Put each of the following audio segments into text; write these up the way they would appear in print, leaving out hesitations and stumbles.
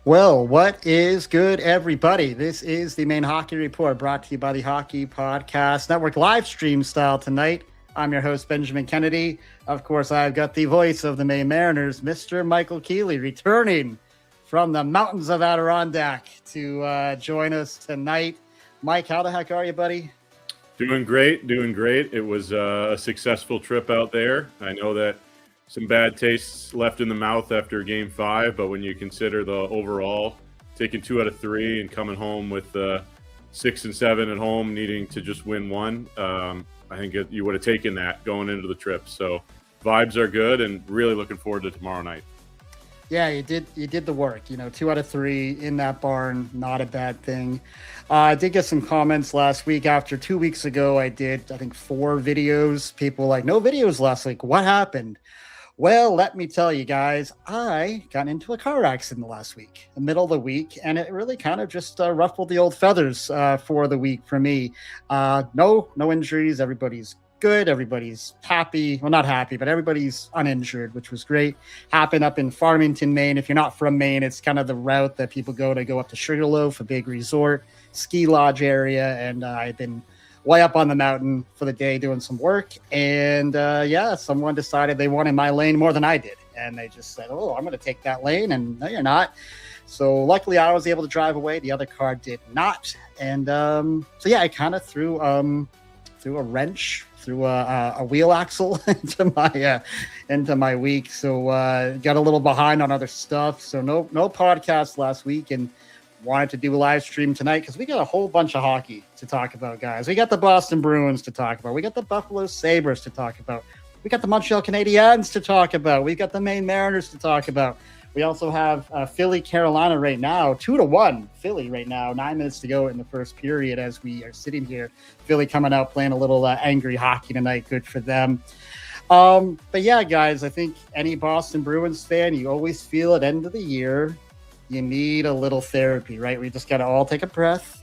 Well, what is good, everybody? This is the Maine Hockey Report brought to you by the Hockey Podcast Network live stream style tonight. I'm your host, Benjamin Kennedy. Of course, I've got the voice of the Maine Mariners, Mr. Michael Keeley, returning from the mountains of Adirondack to join us tonight. Mike, how the heck are you, buddy? Doing great. It was a successful trip out there. I know that some bad tastes left in the mouth after Game 5, but when you consider the overall, taking 2 out of 3 and coming home with 6 and 7 at home, needing to just win one, I think you would have taken that going into the trip. So vibes are good, and really looking forward to tomorrow night. Yeah, you did the work. 2 out of 3 in that barn, not a bad thing. I did get some comments last week. After 2 weeks ago, I did, I think, 4 videos. People were like, no videos last week. What happened? Well, let me tell you guys, I got into a car accident last week, the middle of the week, and it really kind of just ruffled the old feathers for the week for me. No injuries. Everybody's good. Everybody's happy. Well, not happy, but everybody's uninjured, which was great. Happened up in Farmington, Maine. If you're not from Maine, it's kind of the route that people go up to Sugarloaf, a big resort, ski lodge area. And I've been way up on the mountain for the day doing some work. And someone decided they wanted my lane more than I did. And they just said, oh, I'm going to take that lane. And no, you're not. So luckily I was able to drive away. The other car did not. And I kind of threw a wrench through a wheel axle into my week. So got a little behind on other stuff. So no podcast last week, and wanted to do a live stream tonight because we got a whole bunch of hockey to talk about, guys. We got the Boston Bruins to talk about. We got the Buffalo Sabres to talk about. We got the Montreal Canadiens to talk about. We got the Maine Mariners to talk about. We also have Philly, Carolina right now, 2-1 Philly right now, 9 minutes to go in the first period as we are sitting here. Philly coming out playing a little angry hockey tonight. Good for them. But yeah, guys, I think any Boston Bruins fan, you always feel at end of the year, you need a little therapy, right? We just got to all take a breath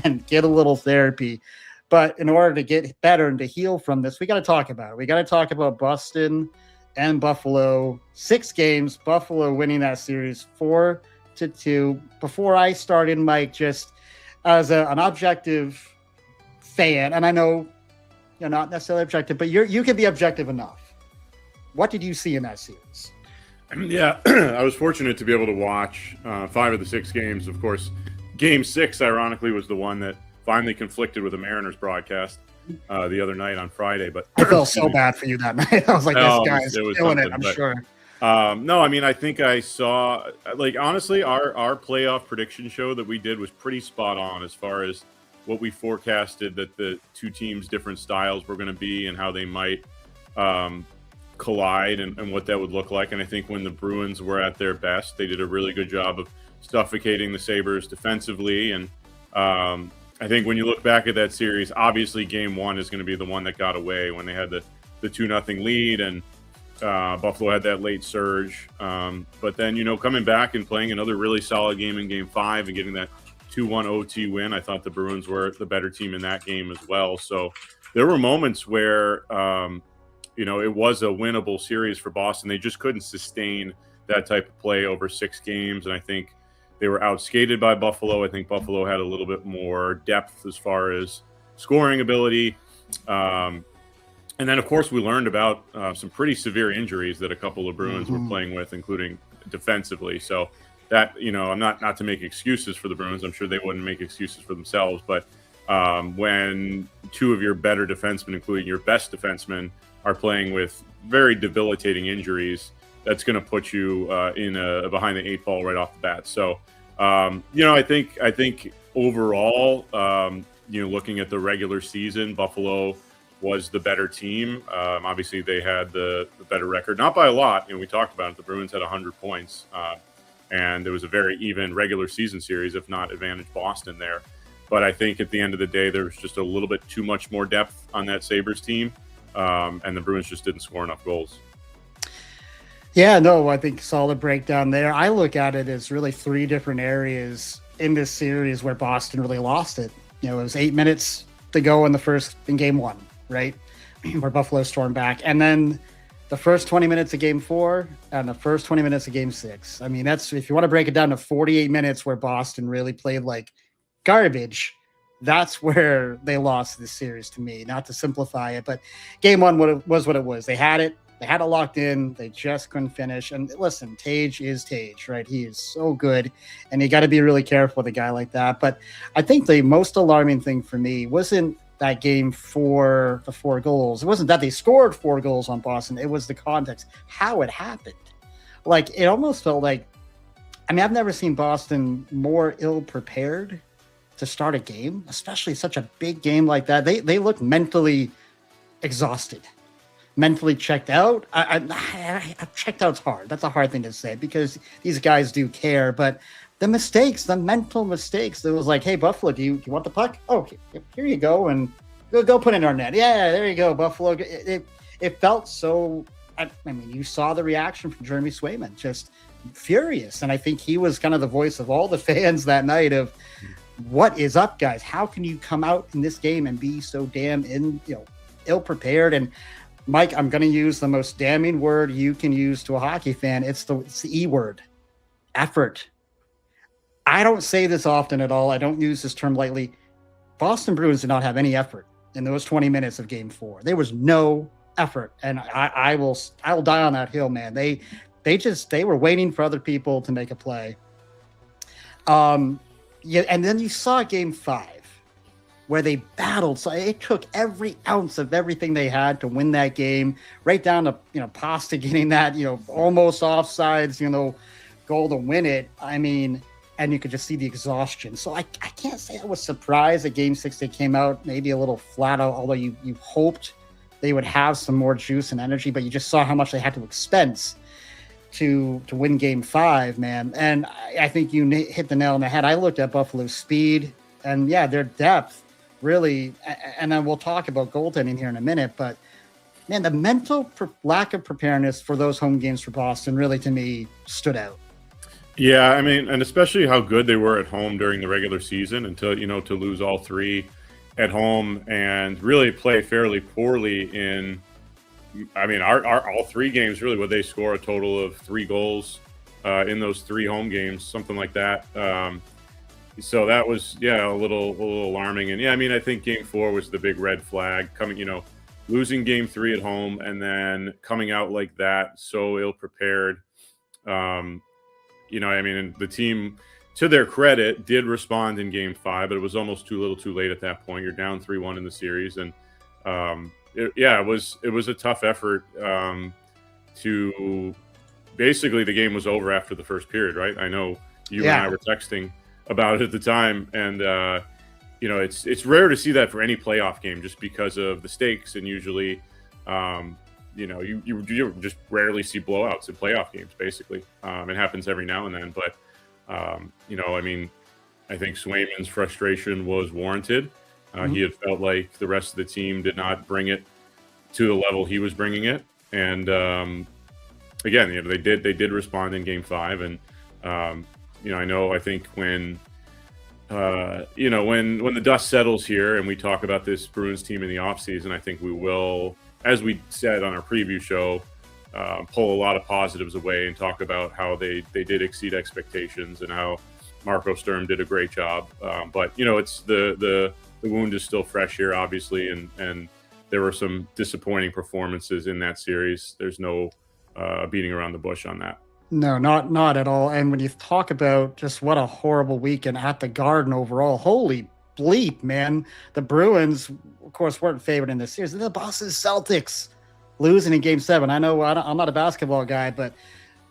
and get a little therapy. But in order to get better and to heal from this, we got to talk about it. We got to talk about Boston and Buffalo, 6 games, Buffalo winning that series 4-2. Before I started, Mike, just as an objective fan, and I know you're not necessarily objective, but you can be objective enough. What did you see in that series? Yeah, I was fortunate to be able to watch 5 of the 6 games. Of course, Game 6, ironically, was the one that finally conflicted with the Mariners broadcast the other night on Friday. But I felt so bad for you that night. I was like, this guy's killing it, I'm sure. No, I mean, I think I saw, honestly, our playoff prediction show that we did was pretty spot on as far as what we forecasted that the 2 teams' different styles were going to be and how they might collide and what that would look like. And I think when the Bruins were at their best, they did a really good job of suffocating the Sabres defensively. And I think when you look back at that series, obviously Game 1 is going to be the one that got away when they had the 2-0 lead and Buffalo had that late surge. But then, coming back and playing another really solid game in Game 5 and getting that 2-1 OT win, I thought the Bruins were the better team in that game as well. So there were moments where, it was a winnable series for Boston. They just couldn't sustain that type of play over 6 games. And I think they were outskated by Buffalo. I think Buffalo had a little bit more depth as far as scoring ability. And then, of course, we learned about some pretty severe injuries that a couple of Bruins were playing with, including defensively. So that, I'm not to make excuses for the Bruins. I'm sure they wouldn't make excuses for themselves. But when 2 of your better defensemen, including your best defenseman, are playing with very debilitating injuries, that's going to put you in a behind the 8 ball right off the bat. So, I think overall, looking at the regular season, Buffalo was the better team. Obviously, they had the better record, not by a lot. We talked about it. The Bruins had 100 points, and it was a very even regular season series, if not advantage Boston there. But I think at the end of the day, there was just a little bit too much more depth on that Sabres team, and the Bruins just didn't score enough goals. Yeah, no, I think solid breakdown there. I look at it as really 3 different areas in this series where Boston really lost it. It was 8 minutes to go in Game 1, right? Where Buffalo stormed back. And then the first 20 minutes of game 4 and the first 20 minutes of game 6. I mean, that's, if you want to break it down to 48 minutes where Boston really played like garbage, that's where they lost this series to me. Not to simplify it, but game 1 was what it was. They had it locked in. They just couldn't finish. And listen, Tage is Tage, right? He is so good, and you got to be really careful with a guy like that. But I think the most alarming thing for me wasn't that game 4, the 4 goals. It wasn't that they scored 4 goals on Boston. It was the context, how it happened. Like, it almost felt like, I mean, I've never seen Boston more ill-prepared to start a game, especially such a big game like that. They look mentally exhausted, mentally checked out. I checked out's hard. That's a hard thing to say because these guys do care, but the mistakes, the mental mistakes, it was like, hey, Buffalo, do you want the puck? Oh, here you go, and go put it in our net. Yeah, there you go, Buffalo. It felt so, I mean, you saw the reaction from Jeremy Swayman, just furious. And I think he was kind of the voice of all the fans that night of, what is up, guys? How can you come out in this game and be so damn ill-prepared? And Mike, I'm going to use the most damning word you can use to a hockey fan. It's the E word, effort. I don't say this often at all. I don't use this term lightly. Boston Bruins did not have any effort in those 20 minutes of game 4. There was no effort. And I will die on that hill, man. They were waiting for other people to make a play. Yeah, and then you saw game 5 where they battled. So it took every ounce of everything they had to win that game, right down to, Pasta getting that, almost offsides, goal to win it. I mean, and you could just see the exhaustion. So I can't say I was surprised that game 6 they came out maybe a little flat out, although you hoped they would have some more juice and energy, but you just saw how much they had to expense to win game 5, man. And I think you hit the nail on the head. I looked at Buffalo's speed and their depth really, and then we'll talk about goaltending here in a minute, but man, the mental lack of preparedness for those home games for Boston really, to me, stood out. Yeah, I mean, and especially how good they were at home during the regular season until, to lose all 3 at home and really play fairly poorly in, I mean, our all 3 games, really, where they score a total of 3 goals in those 3 home games, something like that. So that was, a little alarming. And I mean, I think game 4 was the big red flag coming, losing game 3 at home and then coming out like that, so ill prepared. I mean, and the team, to their credit, did respond in game 5, but it was almost too little too late at that point. You're down 3-1 in the series. And, it was a tough effort to basically, the game was over after the first period, right? I know you and I were texting about it at the time, and it's rare to see that for any playoff game just because of the stakes, and usually you just rarely see blowouts in playoff games. Basically, it happens every now and then, but I mean, I think Swayman's frustration was warranted. He had felt like the rest of the team did not bring it to the level he was bringing it. And again, they did respond in game 5. And, I think when the dust settles here and we talk about this Bruins team in the offseason, I think we will, as we said on our preview show, pull a lot of positives away and talk about how they did exceed expectations and how Marco Sturm did a great job. But, it's the wound is still fresh here, obviously, and there were some disappointing performances in that series. There's no beating around the bush on that. No, not at all. And when you talk about just what a horrible weekend at the Garden overall, holy bleep, man. The Bruins, of course, weren't favored in this series. The Boston Celtics losing in game 7. I know I'm not a basketball guy, but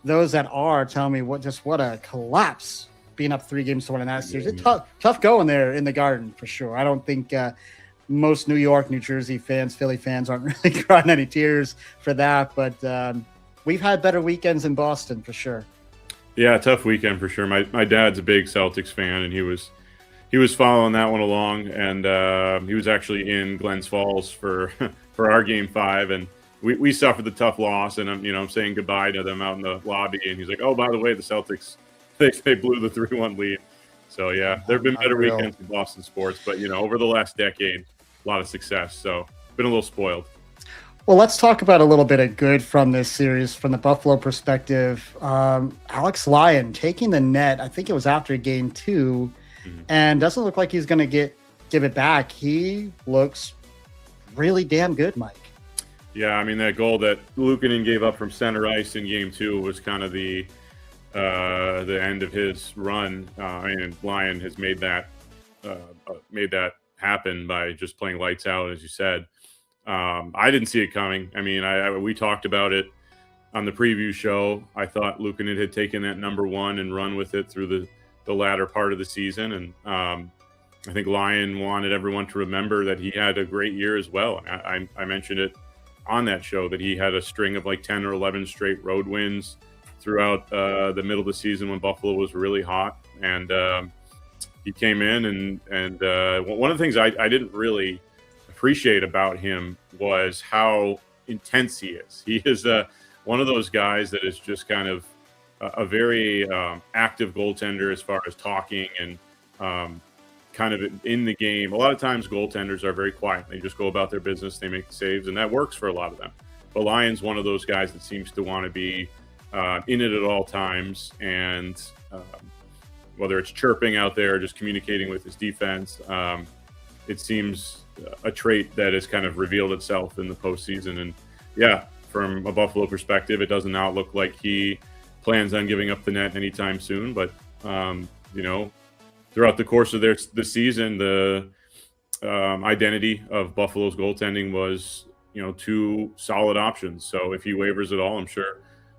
those that are tell me what a collapse being up 3-1 in that series. It's tough going there in the Garden for sure. I don't think most New York, New Jersey fans, Philly fans aren't really crying any tears for that, but we've had better weekends in Boston for sure. Yeah, tough weekend for sure. My dad's a big Celtics fan, and he was following that one along, and he was actually in Glens Falls for our game 5, and we suffered the tough loss, and I'm saying goodbye to them out in the lobby, and he's like, oh, by the way, the Celtics, they blew the 3-1 lead. So yeah, there have been better weekends in Boston sports, but over the last decade, a lot of success. So been a little spoiled. Well, let's talk about a little bit of good from this series from the Buffalo perspective. Alex Lyon taking the net, I think it was after game 2, and doesn't look like he's going to give it back. He looks really damn good, Mike. Yeah, I mean, that goal that Luukkonen gave up from center ice in game 2 was kind of the end of his run. And Lyon has made that happen by just playing lights out, as you said. I didn't see it coming. I mean, we talked about it on the preview show. I thought Luukkonen had taken that number 1 and run with it through the latter part of the season. And I think Lyon wanted everyone to remember that he had a great year as well. I mentioned it on that show that he had a string of like 10 or 11 straight road wins throughout the middle of the season when Buffalo was really hot. And he came in and one of the things I didn't really appreciate about him was how intense he is. He is one of those guys that is just kind of a very active goaltender as far as talking and kind of in the game. A lot of times goaltenders are very quiet. They just go about their business. They make the saves, and that works for a lot of them. But Lyon's one of those guys that seems to want to be in it at all times. And whether it's chirping out there or just communicating with his defense, it seems a trait that has kind of revealed itself in the postseason. And yeah, from a Buffalo perspective, it doesn't now look like he plans on giving up the net anytime soon. But, throughout the course of the season, the identity of Buffalo's goaltending was, 2 solid options. So if he wavers at all, I'm sure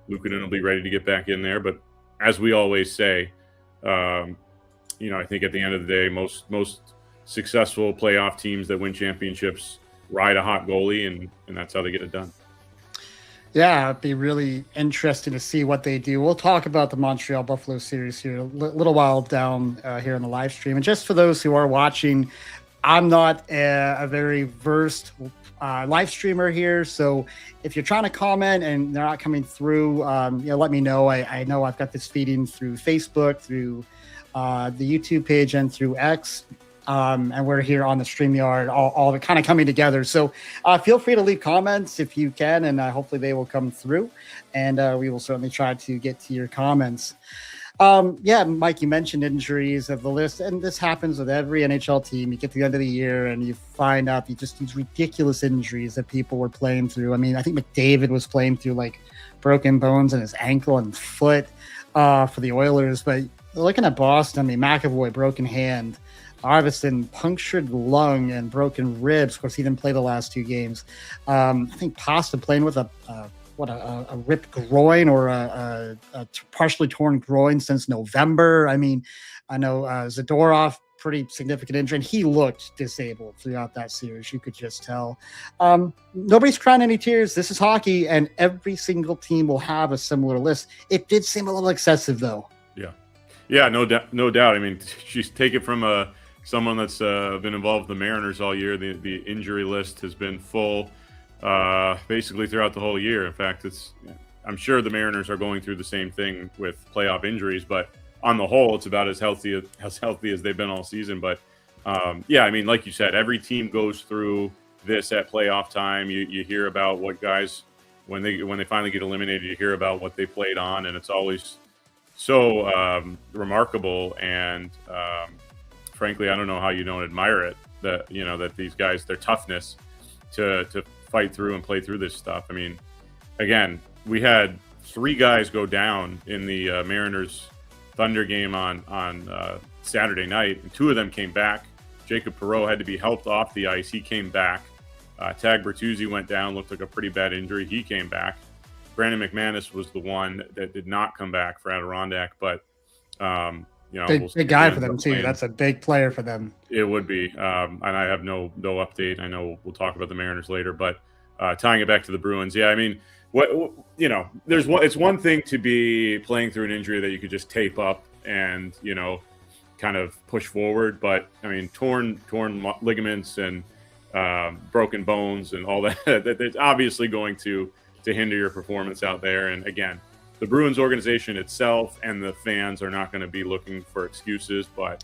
Luukkonen will be ready to get back in there. But as we always say, I think at the end of the day, most successful playoff teams that win championships ride a hot goalie, and that's how they get it done. Yeah, it'd be really interesting to see what they do. We'll talk about the Montreal Buffalo series here a little while down here on the live stream. And just for those who are watching, I'm not a very versed live streamer here. So if you're trying to comment and they're not coming through, let me know. I know I've got this feeding through Facebook, through the YouTube page, and through X. And we're here on the StreamYard, all of it kind of coming together. So feel free to leave comments if you can, and hopefully they will come through. And we will certainly try to get to your comments. Mike, you mentioned injuries of the list, and this happens with every NHL team. You get to the end of the year and you find out these ridiculous injuries that people were playing through. I mean, I think McDavid was playing through like broken bones in his ankle and foot for the Oilers. But looking at Boston, I mean, McAvoy, broken hand. Arvidsson, punctured lung and broken ribs. Of course, he didn't play the last 2 games. I think Pasta playing with a ripped groin or a partially torn groin since November. I mean, I know Zadorov, pretty significant injury, and he looked disabled throughout that series. You could just tell. Nobody's crying any tears. This is hockey, and every single team will have a similar list. It did seem a little excessive, though. Yeah, no doubt. I mean, she's taken from someone that's been involved with the Mariners all year. The injury list has been full basically throughout the whole year. In fact, I'm sure the Mariners are going through the same thing with playoff injuries, but on the whole, it's about as healthy as they've been all season. But I mean, like you said, every team goes through this at playoff time. You hear about what guys, when they finally get eliminated, you hear about what they played on, and it's always so remarkable. And frankly, I don't know how you don't admire it, that these guys, their toughness to fight through and play through this stuff. I mean, again, we had 3 guys go down in the Mariners Thunder game on Saturday night, and 2 of them came back. Jacob Perreault had to be helped off the ice. He came back. Tag Bertuzzi went down, looked like a pretty bad injury. He came back. Brandon McManus was the one that did not come back for Adirondack, but big guy for them too. That's a big player for them. It would be, and I have no update. I know we'll talk about the Mariners later, but tying it back to the Bruins, I mean, it's one thing to be playing through an injury that you could just tape up and kind of push forward, but I mean, torn ligaments and broken bones and all that. That's obviously going to hinder your performance out there. And again, the Bruins organization itself and the fans are not going to be looking for excuses, but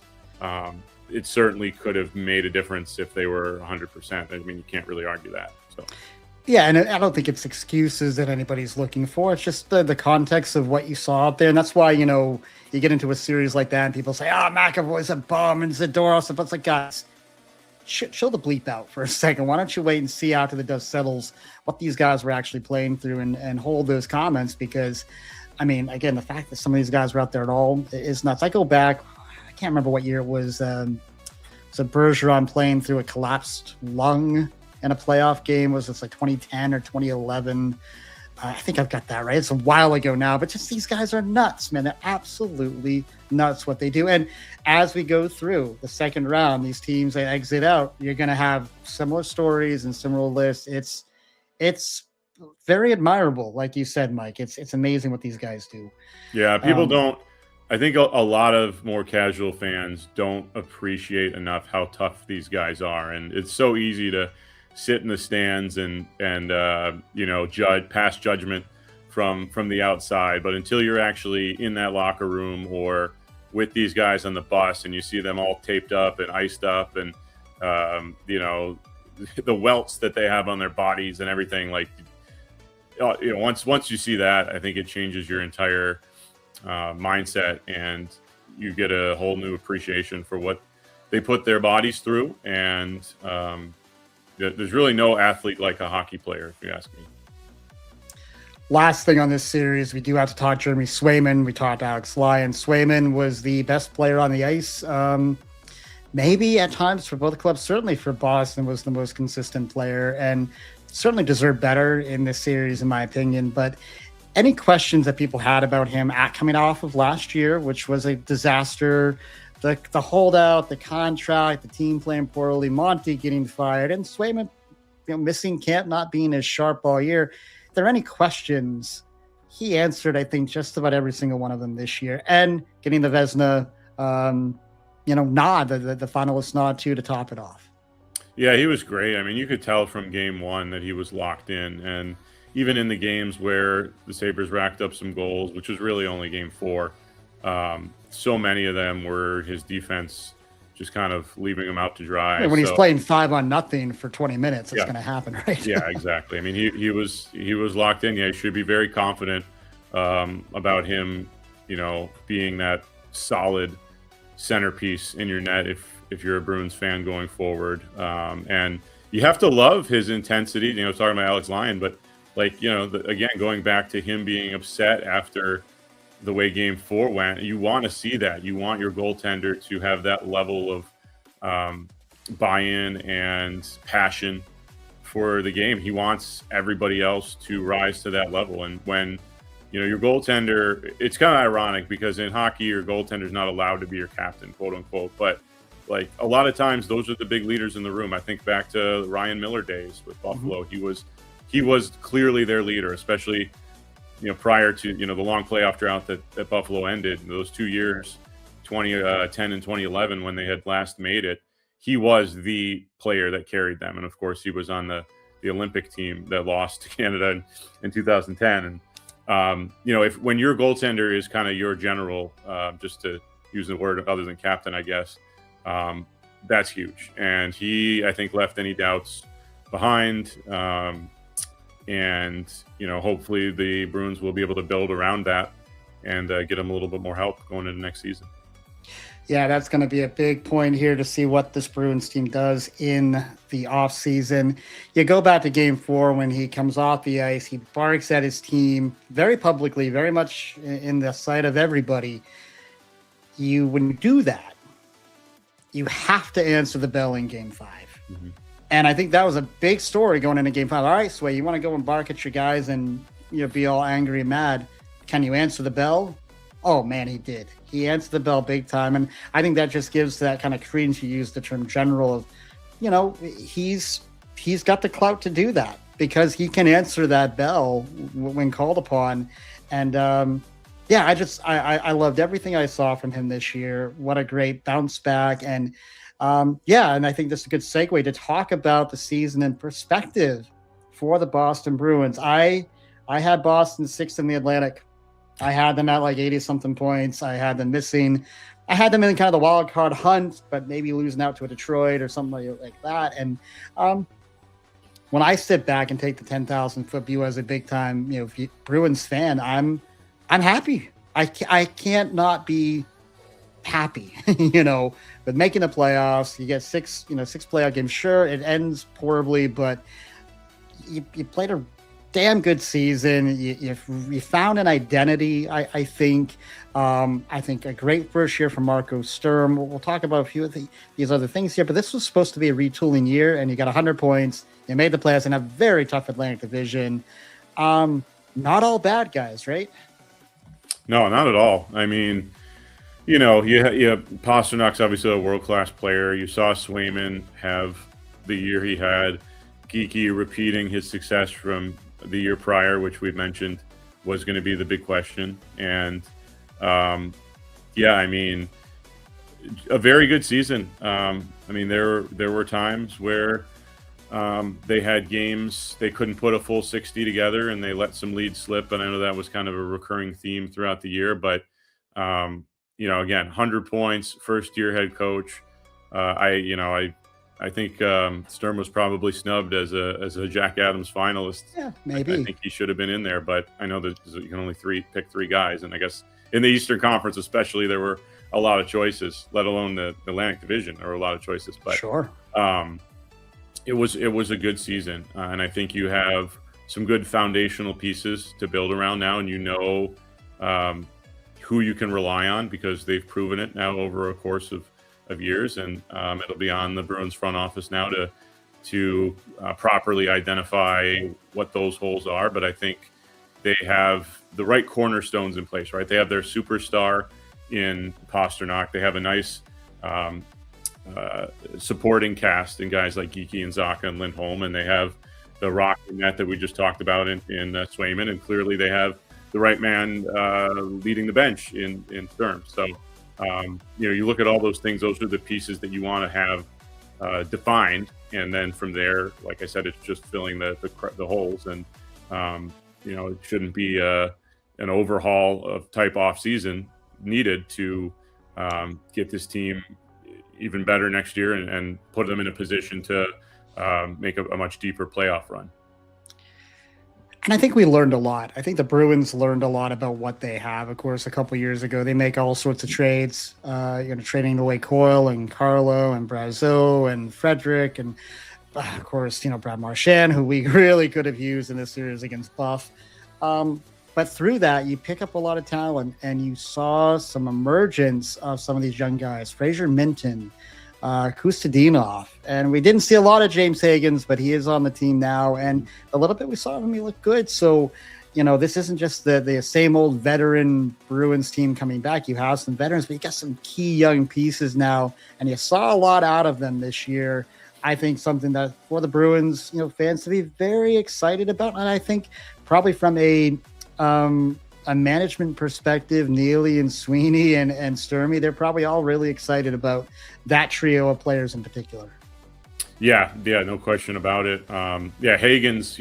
it certainly could have made a difference if they were 100%. I mean, you can't really argue that. So, Yeah, and I don't think it's excuses that anybody's looking for. It's just the context of what you saw out there. And that's why, you get into a series like that and people say, McAvoy's a bum and Zadoros. But it's like, guys, chill the bleep out for a second. Why don't you wait and see after the dust settles what these guys were actually playing through and hold those comments? Because, I mean, again, the fact that some of these guys were out there at all is nuts. I go back, I can't remember what year it was. So Bergeron playing through a collapsed lung in a playoff game. Was this like 2010 or 2011? I think I've got that right. It's a while ago now, but just these guys are nuts, man. They're absolutely nuts what they do. And as we go through the second round, these teams that exit out, you're going to have similar stories and similar lists. It's very admirable, like you said, Mike. It's amazing what these guys do. Yeah, people don't. I think a lot of more casual fans don't appreciate enough how tough these guys are, and it's so easy to sit in the stands and pass judgment from the outside. But until you're actually in that locker room or with these guys on the bus and you see them all taped up and iced up and the welts that they have on their bodies and everything, like once you see that, I think it changes your entire mindset, and you get a whole new appreciation for what they put their bodies through. And there's really no athlete like a hockey player, if you ask me. Last thing on this series, we do have to talk Jeremy Swayman. We talked Alex Lyon. Swayman was the best player on the ice. Maybe at times for both clubs, certainly for Boston was the most consistent player and certainly deserved better in this series, in my opinion. But any questions that people had about him coming off of last year, which was a disaster, the holdout, the contract, the team playing poorly, Monty getting fired, and Swayman missing camp, not being as sharp all year. If there are any questions, he answered, I think, just about every single one of them this year, and getting the Vezina nod, the finalist nod to top it off. Yeah, he was great. I mean, you could tell from game one that he was locked in, and even in the games where the Sabres racked up some goals, which was really only game 4, so many of them were his defense just kind of leaving him out to dry. When he's playing 5-0 for 20 minutes, it's going to happen, right? Yeah, exactly. I mean, he was locked in. Yeah, you should be very confident about him, being that solid centerpiece in your net if you're a Bruins fan going forward. And you have to love his intensity. Talking about Alex Lyon, but again, going back to him being upset after the way game 4 went, you want to see that. You want your goaltender to have that level of buy-in and passion for the game. He wants everybody else to rise to that level. And when, your goaltender, it's kind of ironic because in hockey, your goaltender is not allowed to be your captain, quote unquote. But a lot of times those are the big leaders in the room. I think back to Ryan Miller days with Buffalo. Mm-hmm. He was clearly their leader, especially prior to the long playoff drought that Buffalo ended. Those 2 years, 2010 and 2011, when they had last made it, he was the player that carried them. And of course, he was on the Olympic team that lost to Canada in 2010. And when your goaltender is kind of your general, just to use the word other than captain, I guess, that's huge. And he, I think, left any doubts behind. And hopefully the Bruins will be able to build around that and get them a little bit more help going into next season. Yeah, that's going to be a big point here to see what this Bruins team does in the offseason. You go back to game 4 when he comes off the ice, he barks at his team very publicly, very much in the sight of everybody. When you do that, you have to answer the bell in game 5. Mm-hmm. And I think that was a big story going into game 5. All right, Sway, you want to go and bark at your guys and be all angry and mad. Can you answer the bell? Oh, man, he did. He answered the bell big time. And I think that just gives that kind of credence. You use the term general of, he's got the clout to do that because he can answer that bell when called upon. And, I loved everything I saw from him this year. What a great bounce back. And, and I think this is a good segue to talk about the season in perspective for the Boston Bruins. I had Boston 6th in the Atlantic. I had them at 80-something points. I had them missing. I had them in kind of the wild card hunt, but maybe losing out to a Detroit or something like that. And when I sit back and take the 10,000-foot view as a big time, Bruins fan, I'm happy. I can't not be happy, with making the playoffs. You get six playoff games. Sure, it ends poorly, but you played a damn good season. You found an identity. I think a great first year for Marco Sturm. We'll talk about a few of these other things here, but this was supposed to be a retooling year, and you got 100 points. You made the playoffs in a very tough Atlantic Division. Not all bad guys, right? No, not at all. I mean, Pasternak's obviously a world-class player. You saw Swayman have the year he had. Geeky repeating his success from the year prior, which we mentioned was going to be the big question. And I mean, a very good season. I mean, there were times where they had games they couldn't put a full 60 together, and they let some leads slip. And I know that was kind of a recurring theme throughout the year. But again, 100 points, first year head coach. I think Sturm was probably snubbed as a Jack Adams finalist. Yeah, maybe. I think he should have been in there, but I know that you can only pick three guys, and I guess in the Eastern Conference especially, there were a lot of choices, let alone the Atlantic Division, there were a lot of choices. But sure, it was a good season, and I think you have some good foundational pieces to build around now, and who you can rely on, because they've proven it now over a course of years, and it'll be on the Bruins front office now to properly identify what those holes are. But I think they have the right cornerstones in place, right? They have their superstar in Pastrnak. They have a nice supporting cast in guys like Geeky and Zaka and Lindholm, and they have the rock net that we just talked about in Swayman, and clearly they have the right man leading the bench in Sturm. So you look at all those things; those are the pieces that you want to have defined, and then from there, like I said, it's just filling the holes. And it shouldn't be an overhaul of type off season needed to get this team even better next year and put them in a position to make a much deeper playoff run. And I think we learned a lot. I think the Bruins learned a lot about what they have. Of course, a couple of years ago, they make all sorts of trades, trading away Coyle and Carlo and Brazeau and Frederick. And, of course, Brad Marchand, who we really could have used in this series against Buff. But through that, you pick up a lot of talent, and you saw some emergence of some of these young guys. Fraser Minton, Kustadinov, and we didn't see a lot of James Higgins, but he is on the team now, and a little bit we saw him, he looked good. So this isn't just the same old veteran Bruins team coming back. You have some veterans, but you got some key young pieces now, and you saw a lot out of them this year. I think something that for the Bruins fans to be very excited about, and I think probably from a management perspective, Neely and Sweeney and Sturmy, they're probably all really excited about that trio of players in particular. Yeah, no question about it. Higgins,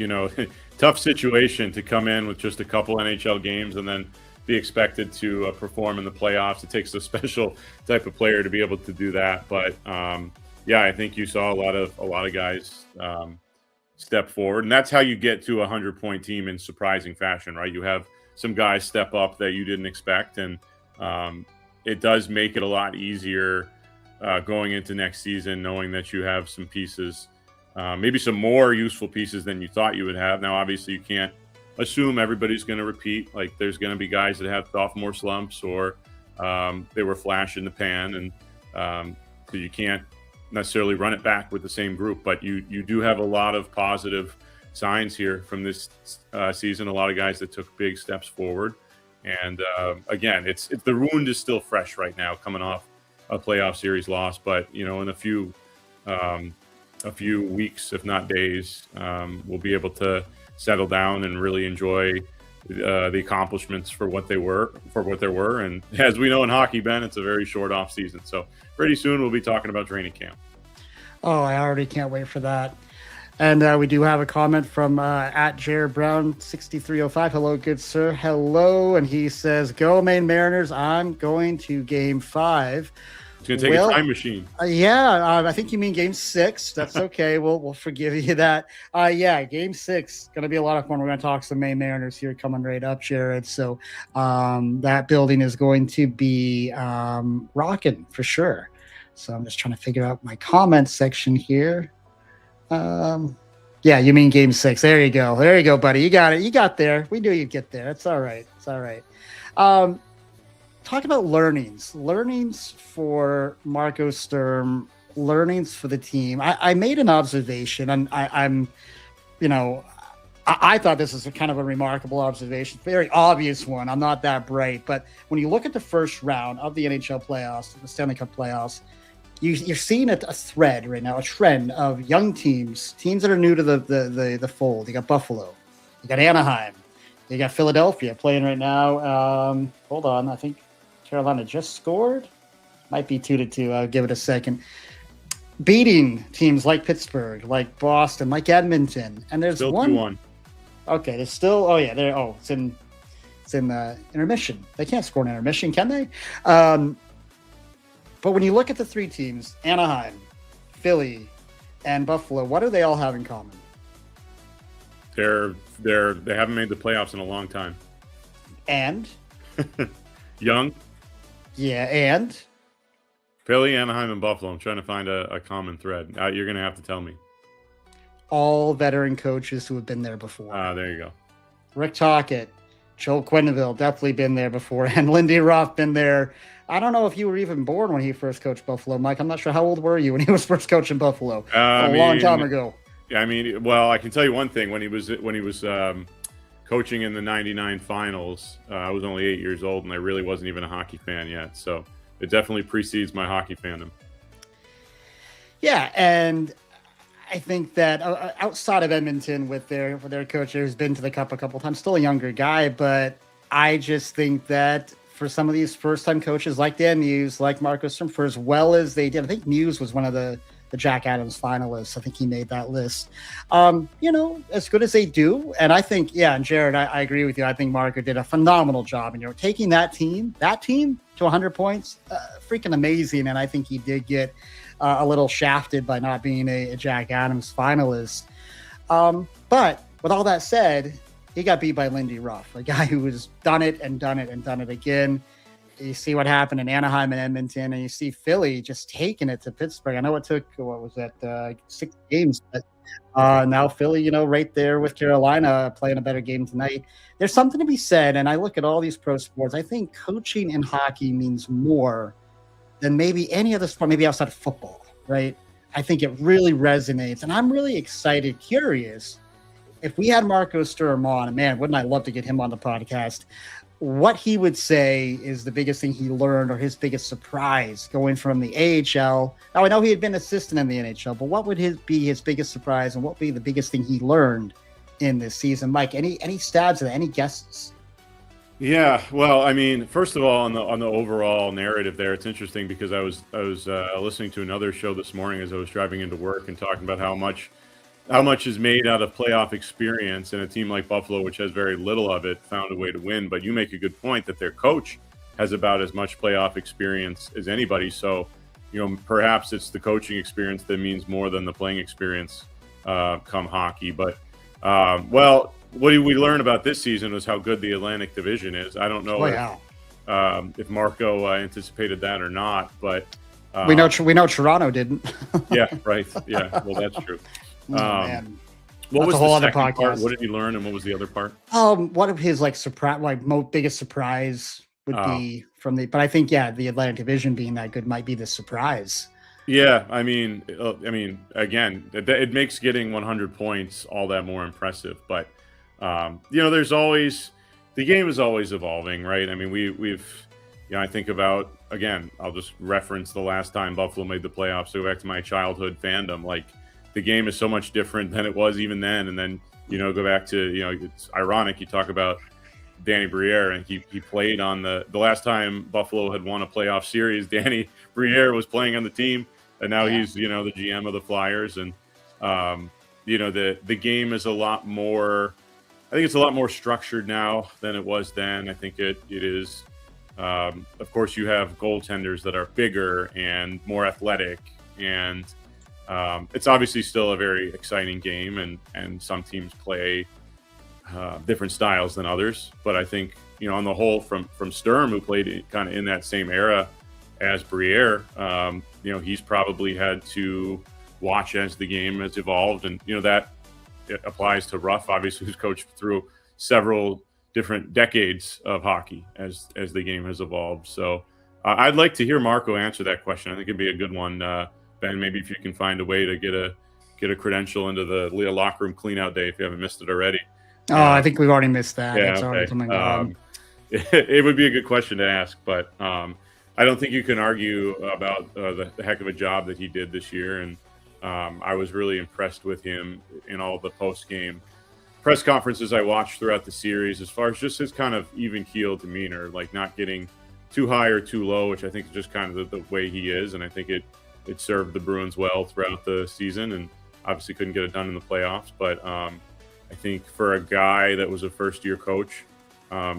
tough situation to come in with just a couple NHL games and then be expected to perform in the playoffs. It takes a special type of player to be able to do that. But I think you saw a lot of guys step forward, and that's how you get to a 100-point team in surprising fashion, right? You have some guys step up that you didn't expect, and it does make it a lot easier going into next season, knowing that you have some pieces, maybe some more useful pieces than you thought you would have. Now, obviously, you can't assume everybody's going to repeat. Like, there's going to be guys that have sophomore slumps, or they were flash in the pan, and so you can't necessarily run it back with the same group. But you do have a lot of positive signs here from this season. A lot of guys that took big steps forward, and again, it's the wound is still fresh right now, coming off a playoff series loss. But in a few weeks, if not days, we'll be able to settle down and really enjoy the accomplishments for what they were. And as we know in hockey, Ben, it's a very short off season, so pretty soon we'll be talking about training camp. Oh, I already can't wait for that. And we do have a comment from at Jared Brown 6305. Hello, good sir. Hello. And he says, "Go Maine Mariners. I'm going to game 5. It's going to take a time machine. I think you mean Game 6. That's okay. We'll forgive you that. Game 6 going to be a lot of fun. We're going to talk some Maine Mariners here coming right up, Jared. So that building is going to be rocking for sure. So I'm just trying to figure out my comments section here. You mean Game 6. There you go. There you go, buddy. You got it. You got there. We knew you'd get there. It's all right. It's all right. Talk about learnings for Marco Sturm, learnings for the team. I made an observation, and I thought this was a kind of a remarkable observation, very obvious one. I'm not that bright, but when you look at the first round of the NHL playoffs, the Stanley Cup playoffs, you're seeing a thread right now, a trend of young teams that are new to the fold. You got Buffalo, you got Anaheim, you got Philadelphia playing right now. Hold on, I think Carolina just scored. Might be 2-2. I'll give it a second. Beating teams like Pittsburgh, like Boston, like Edmonton, and there's still one. 2-1. Okay, there's still. Oh yeah, there. Oh, it's in intermission. They can't score in intermission, can they? But when you look at the three teams, Anaheim, Philly, and Buffalo, what do they all have in common? They haven't made the playoffs in a long time. And young. Yeah, and Philly, Anaheim, and Buffalo. I'm trying to find a common thread. You're going to have to tell me. All veteran coaches who have been there before. There you go. Rick Tocchet, Joel Quenneville, definitely been there before, and Lindy Ruff been there. I don't know if you were even born when he first coached Buffalo, Mike. I'm not sure. How old were you when he was first coaching Buffalo? Long time ago. Yeah, I can tell you one thing. When he was coaching in the '99 finals, I was only 8 years old, and I really wasn't even a hockey fan yet. So it definitely precedes my hockey fandom. Yeah, and I think that outside of Edmonton with their coach who's been to the Cup a couple times, still a younger guy, but I just think that for some of these first-time coaches like Dan Muse, like Marco Sturm, for as well as they did, I think Muse was one of the Jack Adams finalists. I think he made that list. As good as they do, and I think, and Jared, I agree with you. I think Marco did a phenomenal job, and taking that team to 100 points, freaking amazing. And I think he did get a little shafted by not being a Jack Adams finalist. But with all that said, he got beat by Lindy Ruff, a guy who has done it and done it and done it again. You see what happened in Anaheim and Edmonton, and you see Philly just taking it to Pittsburgh. I know it took, 6 games, but now Philly, right there with Carolina playing a better game tonight. There's something to be said, and I look at all these pro sports. I think coaching in hockey means more than maybe any other sport, maybe outside of football, right? I think it really resonates, and I'm really excited, curious. If we had Marco Sturm on, man, wouldn't I love to get him on the podcast? What he would say is the biggest thing he learned or his biggest surprise going from the AHL. Now, I know he had been assistant in the NHL, but what would be his biggest surprise, and what would be the biggest thing he learned in this season? Mike, any stabs at that? Any guesses? Yeah, well, first of all, on the overall narrative there, it's interesting because I was listening to another show this morning as I was driving into work and talking about how much is made out of playoff experience, and a team like Buffalo, which has very little of it, found a way to win. But you make a good point that their coach has about as much playoff experience as anybody. So, perhaps it's the coaching experience that means more than the playing experience come hockey. But, what did we learn about this season was how good the Atlantic Division is. I don't know if Marco anticipated that or not, but we know Toronto didn't. Yeah, right. Yeah, well, that's true. Man. What was a whole the other second podcast. part? What did he learn, and what was the other part? What of his biggest surprise would be from the? But I think the Atlantic Division being that good might be the surprise. Yeah, again, it makes getting 100 points all that more impressive. But there's always the game is always evolving, right? I think about, again, I'll just reference the last time Buffalo made the playoffs. So go back to my childhood fandom, the game is so much different than it was even then. And then, go back to, it's ironic. You talk about Danny Briere, and he played on the last time Buffalo had won a playoff series. Danny Briere was playing on the team, and now he's, the GM of the Flyers. And, the game is a lot more, I think it's a lot more structured now than it was then. I think it is Of course, you have goaltenders that are bigger and more athletic, and it's obviously still a very exciting game, and some teams play different styles than others. But I think, on the whole, from Sturm, who played kind of in that same era as Briere, he's probably had to watch as the game has evolved, and that it applies to Ruff, obviously, who's coached through several different decades of hockey as the game has evolved. So I'd like to hear Marco answer that question. I think it'd be a good one, Ben. Maybe if you can find a way to get a credential into the locker room cleanout day, if you haven't missed it already. I think we've already missed that. Yeah, it's already coming on. It would be a good question to ask, but I don't think you can argue about the heck of a job that he did this year. And I was really impressed with him in all the post-game press conferences I watched throughout the series, as far as just his kind of even-keeled demeanor, like not getting too high or too low, which I think is just kind of the way he is. And I think it served the Bruins well throughout the season, and obviously couldn't get it done in the playoffs. But I think for a guy that was a first-year coach,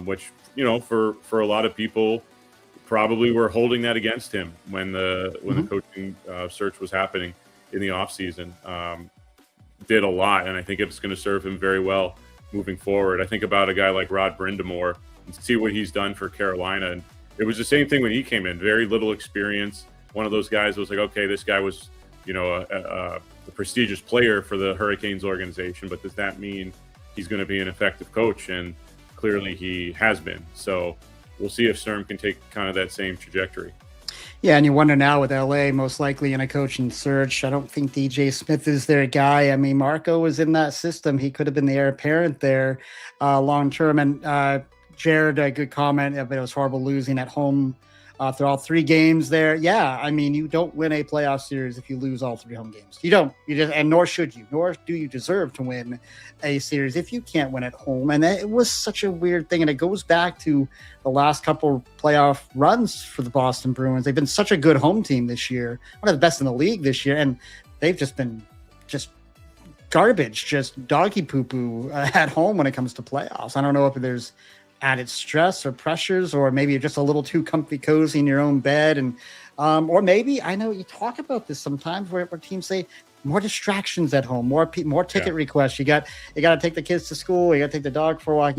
which, for a lot of people probably were holding that against him when the coaching search was happening in the offseason, did a lot, and I think it's going to serve him very well moving forward. I think about a guy like Rod Brindamore and see what he's done for Carolina, and it was the same thing when he came in. Very little experience. One of those guys was like, okay, this guy was, a prestigious player for the Hurricanes organization, but does that mean he's going to be an effective coach? And clearly he has been. So we'll see if Sturm can take kind of that same trajectory. Yeah, and you wonder now with LA most likely in a coaching search. I don't think DJ Smith is their guy. I mean, Marco was in that system. He could have been the heir apparent there long term. And Jared, a good comment, but it was horrible losing at home through all 3 games there. Yeah, I mean, you don't win a playoff series if you lose all 3 home games. You don't. And nor should you. Nor do you deserve to win a series if you can't win at home. And it was such a weird thing. And it goes back to the last couple playoff runs for the Boston Bruins. They've been such a good home team this year, one of the best in the league this year. And they've just been garbage, just doggy poo-poo at home when it comes to playoffs. I don't know if there's added stress or pressures, or maybe you're just a little too comfy cozy in your own bed. And or maybe, I know you talk about this sometimes where teams say more distractions at home, more ticket requests. You got to take the kids to school, you got to take the dog for a walk,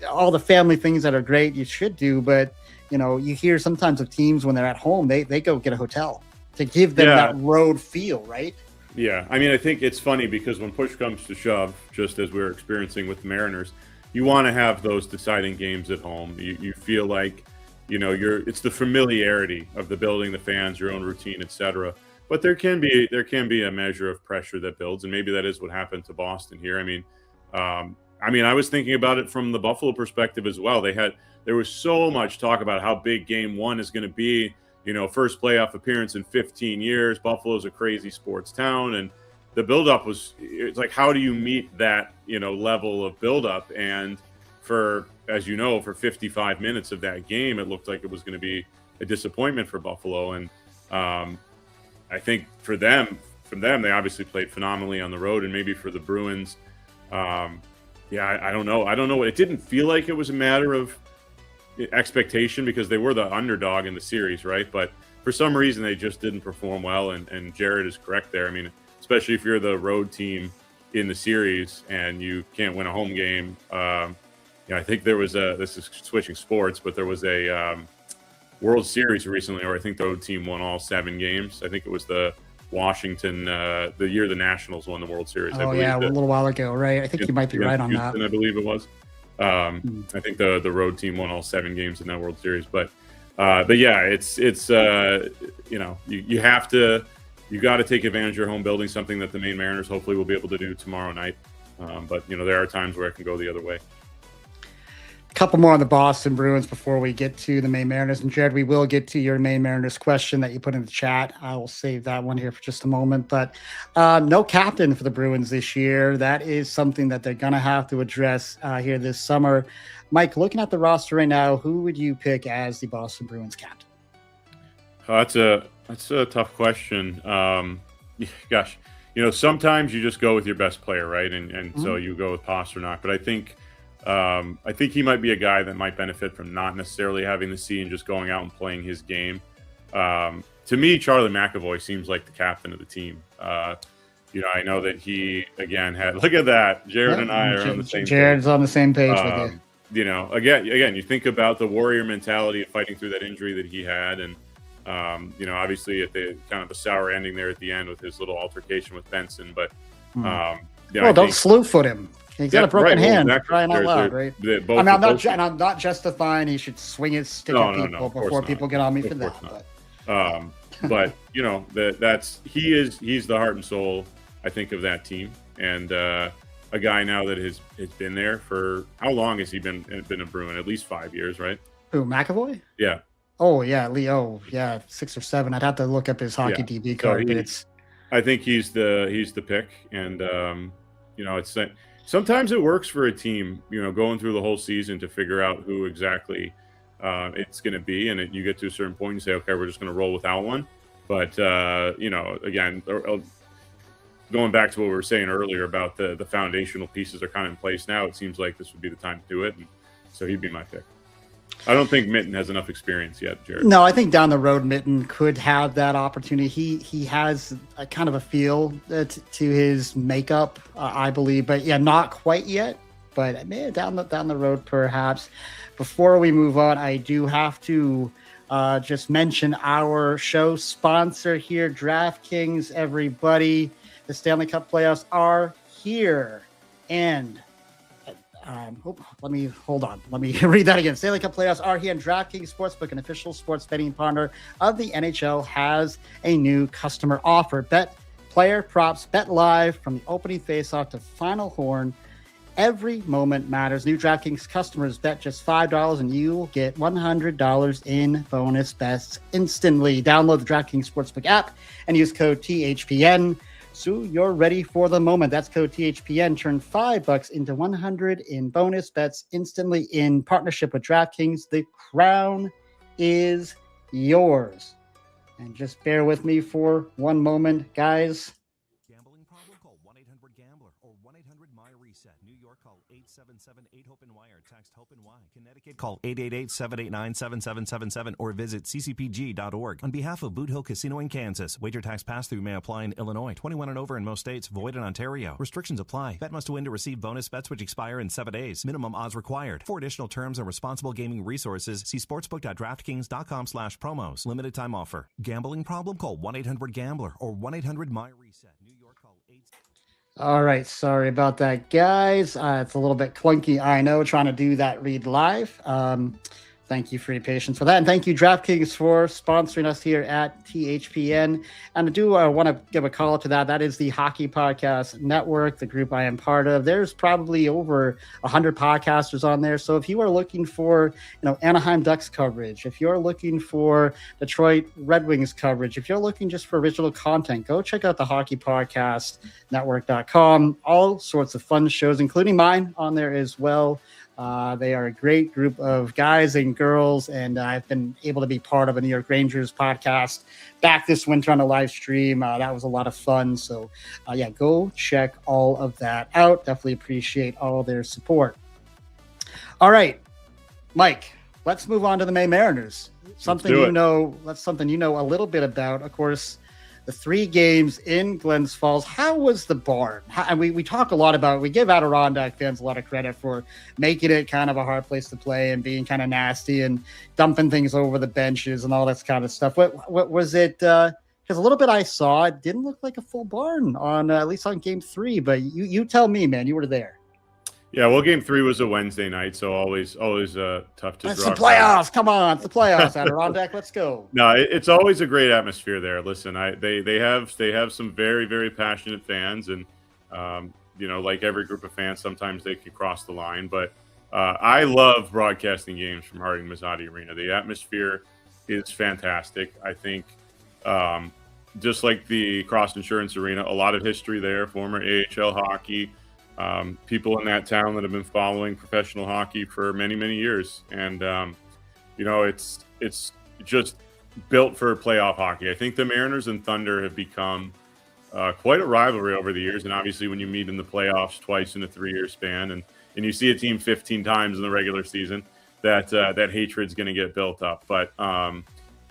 all the family things that are great you should do. But you hear sometimes of teams when they're at home, they go get a hotel to give them that road feel, right? Yeah, I mean, I think it's funny because when push comes to shove, just as we're experiencing with the Mariners, you want to have those deciding games at home. You feel like, it's the familiarity of the building, the fans, your own routine, etc. But there can be a measure of pressure that builds, and maybe that is what happened to Boston here. I mean, I was thinking about it from the Buffalo perspective as well. There was so much talk about how big Game 1 is going to be. First playoff appearance in 15 years. Buffalo's a crazy sports town, and the buildup it's like, how do you meet that, level of buildup? And for 55 minutes of that game, it looked like it was going to be a disappointment for Buffalo. And I think from them, they obviously played phenomenally on the road, and maybe for the Bruins, I don't know. It didn't feel like it was a matter of expectation because they were the underdog in the series, right? But for some reason, they just didn't perform well. And Jared is correct there. I mean, especially if you're the road team in the series and you can't win a home game. I think there was this is switching sports, but there was a World Series recently, or I think the road team won all 7 games. I think it was the Washington, the year the Nationals won the World Series. Oh, a little while ago, right? I think you might be right on Houston, that. I believe it was. I think the road team won all 7 games in that World Series. But yeah, it's you got to take advantage of your home building, something that the Maine Mariners hopefully will be able to do tomorrow night. But there are times where it can go the other way. A couple more on the Boston Bruins before we get to the Maine Mariners. And Jared, we will get to your Maine Mariners question that you put in the chat. I will save that one here for just a moment. But no captain for the Bruins this year. That is something that they're going to have to address here this summer. Mike, looking at the roster right now, who would you pick as the Boston Bruins captain? That's a tough question. Gosh, sometimes you just go with your best player, right? And so you go with Pasternak. But I think I think he might be a guy that might benefit from not necessarily having the C and just going out and playing his game. To me, Charlie McAvoy seems like the captain of the team. I know that he, again, look at that. Jared and I are on the same Jared's page. on the same page with you. Again, you think about the warrior mentality of fighting through that injury that he had. And, obviously at the kind of a sour ending there at the end with his little altercation with Benson. But, don't slew foot him. He's got a broken hand. Exactly. Crying out loud, right? I'm not justifying he should swing his stick at people before people get on me for that. But he's the heart and soul, I think, of that team, and a guy now that has been there for how long has he been a Bruin? At least 5 years, right? Who, McAvoy? Yeah. Oh yeah, Leo. Yeah, 6 or 7. I'd have to look up his hockey DB card, but I think he's the pick, and it's sometimes it works for a team, going through the whole season to figure out who exactly it's going to be, and you get to a certain point and say, okay, we're just going to roll without one. But again, going back to what we were saying earlier about the foundational pieces are kind of in place now, it seems like this would be the time to do it, and so he'd be my pick. I don't think Mitten has enough experience yet, Jared. No, I think down the road Mitten could have that opportunity. He has a kind of a feel to his makeup, I believe, but not quite yet. But down the road, perhaps. Before we move on, I do have to just mention our show sponsor here, DraftKings. Everybody, the Stanley Cup playoffs are here, and let me read that again. Stanley Cup playoffs are here, and DraftKings Sportsbook, an official sports betting partner of the NHL, has a new customer offer. Bet player props, bet live from the opening faceoff to final horn. Every moment matters. New DraftKings customers bet just $5 and you will get $100 in bonus bets instantly. Download the DraftKings Sportsbook app and use code THPN so you're ready for the moment. That's code THPN. Turn $5 into $100 in bonus bets instantly in partnership with DraftKings. The crown is yours. And just bear with me for one moment, guys. Gambling problem? Call 1-800-GAMBLER or 1-800-MY-RESET. New York, call 877-8-HOPE-NY or text HOPE-NY. Connecticut, call 888-789-7777 or visit ccpg.org. On behalf of Boot Hill Casino in Kansas, wager tax pass-through may apply in Illinois. 21 and over in most states. Void in Ontario. Restrictions apply. Bet must win to receive bonus bets which expire in 7 days. Minimum odds required. For additional terms and responsible gaming resources, see sportsbook.draftkings.com/promos. Limited time offer. Gambling problem? Call 1-800-GAMBLER or 1-800-MY-RESET. New York, call 8... All right, sorry about that, guys. It's a little bit clunky, I know, trying to do that read live. Thank you for your patience for that. And thank you, DraftKings, for sponsoring us here at THPN. And I do want to give a call to that. That is the Hockey Podcast Network, the group I am part of. There's probably over 100 podcasters on there. So if you are looking for, Anaheim Ducks coverage, if you're looking for Detroit Red Wings coverage, if you're looking just for original content, go check out the Hockey Podcast Network.com. All sorts of fun shows, including mine on there as well. They are a great group of guys and girls, and I've been able to be part of a New York Rangers podcast back this winter on a live stream. That was a lot of fun. So, go check all of that out. Definitely appreciate all their support. All right, Mike, let's move on to the Maine Mariners. That's something you know a little bit about. Of course, the 3 games in Glens Falls. How was the barn? And we talk a lot about it. We give Adirondack fans a lot of credit for making it kind of a hard place to play and being kind of nasty and dumping things over the benches and all that kind of stuff. What was it? Because a little bit I saw, it didn't look like a full barn on at least on game 3. But you tell me, man, you were there. Yeah, well, game 3 was a Wednesday night, so always tough to draw. It's the playoffs. Come on, it's the playoffs, Adirondack. Let's go. No, it's always a great atmosphere there. Listen, they have some very, very passionate fans, and like every group of fans, sometimes they can cross the line. But I love broadcasting games from Harding Mazzati Arena. The atmosphere is fantastic. I think just like the Cross Insurance Arena, a lot of history there. Former AHL hockey. People in that town that have been following professional hockey for many, many years. And, it's just built for playoff hockey. I think the Mariners and Thunder have become quite a rivalry over the years. And obviously when you meet in the playoffs twice in a 3-year span, and and you see a team 15 times in the regular season, that hatred's going to get built up. But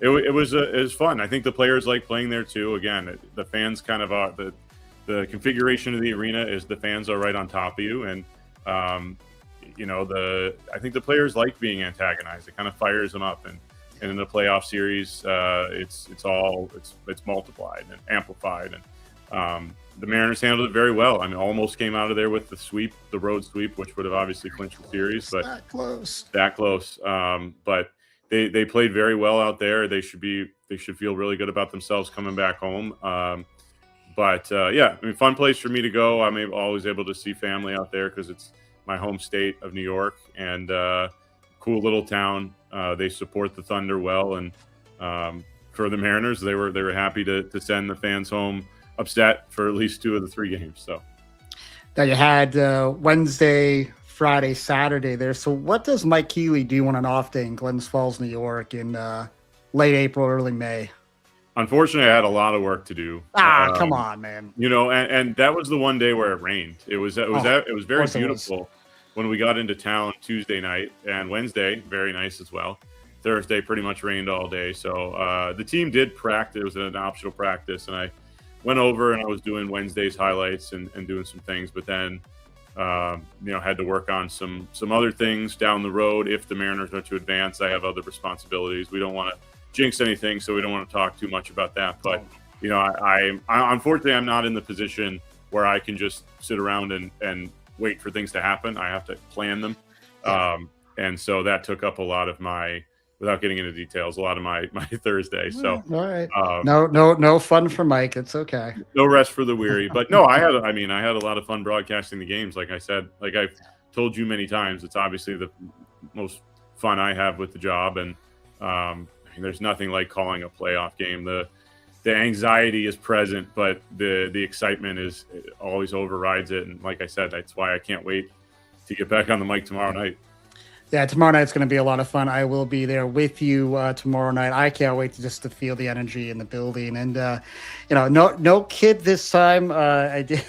it was fun. I think the players like playing there too. Again, the fans kind of are the configuration of the arena is the fans are right on top of you, and I think the players like being antagonized. It kind of fires them up, and in the playoff series, it's multiplied and amplified, and the Mariners handled it very well. I mean, almost came out of there with the road sweep, which would have obviously clinched the series, but that close. But they played very well out there. They should feel really good about themselves coming back home. Yeah, I mean, fun place for me to go. I'm always able to see family out there because it's my home state of New York, and cool little town. They support the Thunder well, and for the Mariners, they were happy to send the fans home upset for at least 2 of the 3 games. So now you had Wednesday, Friday, Saturday there. So what does Mike Keeley do on an off day in Glens Falls, New York in late April, early May? Unfortunately, I had a lot of work to do. Come on, man. And that was the one day where it rained. It was very beautiful when we got into town Tuesday night, and Wednesday, very nice as well. Thursday pretty much rained all day. So the team did practice. It was an optional practice, and I went over and I was doing Wednesday's highlights and doing some things, but then had to work on some other things down the road. If the Mariners are to advance, I have other responsibilities. We don't want to jinx anything, so we don't want to talk too much about that. But I unfortunately, I'm not in the position where I can just sit around and wait for things to happen. I have to plan them, and so that took up a lot of my, without getting into details, a lot of my Thursday. So all right, no fun for Mike. It's okay. No rest for the weary. But no, I had a lot of fun broadcasting the games. Like I said, like I've told you many times, it's obviously the most fun I have with the job, and there's nothing like calling a playoff game. The anxiety is present, but the excitement always overrides it. And like I said, that's why I can't wait to get back on the mic tomorrow night. Yeah, tomorrow night's going to be a lot of fun. I will be there with you tomorrow night. I can't wait to feel the energy in the building. And no kid this time. I did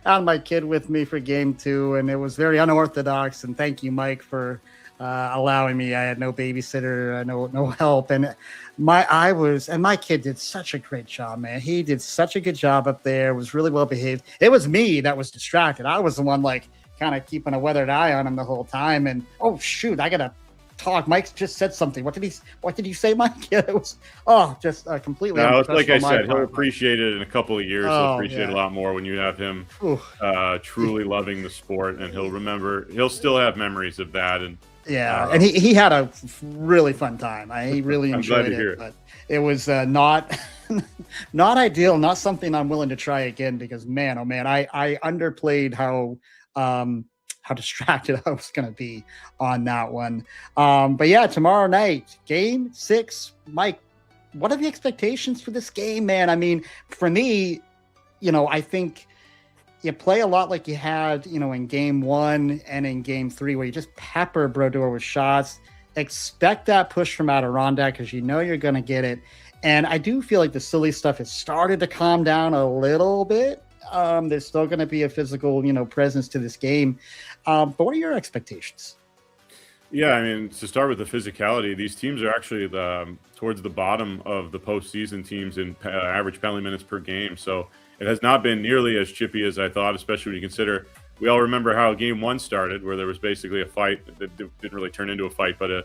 have my kid with me for game 2, and it was very unorthodox. And thank you, Mike, for allowing me. I had no babysitter, no help, and my kid did such a great job, man. He did such a good job up there. Was really well behaved. It was me that was distracted. I was the one kind of keeping a weathered eye on him the whole time. And oh shoot, I gotta talk. Mike just said something. What did you say, Mike? Yeah, it was just completely. No, it's like I said, he'll appreciate it in a couple of years. He'll appreciate it a lot more when you have him truly loving the sport, and he'll still have memories of that. And and he had a really fun time. He really enjoyed it, but it was not ideal, not something I'm willing to try again, because man, oh man, I underplayed how distracted I was going to be on that one. But yeah, tomorrow night, game 6. Mike, what are the expectations for this game, man? I mean, for me, I think you play a lot like you had, in game 1 and in game 3, where you just pepper Brodeur with shots, expect that push from Adirondack because you're going to get it. And I do feel like the silly stuff has started to calm down a little bit. There's still going to be a physical, presence to this game. But what are your expectations? Yeah, I mean, to start with the physicality, these teams are actually towards the bottom of the postseason teams in average penalty minutes per game. So it has not been nearly as chippy as I thought, especially when you consider we all remember how game 1 started, where there was basically a fight that didn't really turn into a fight, but a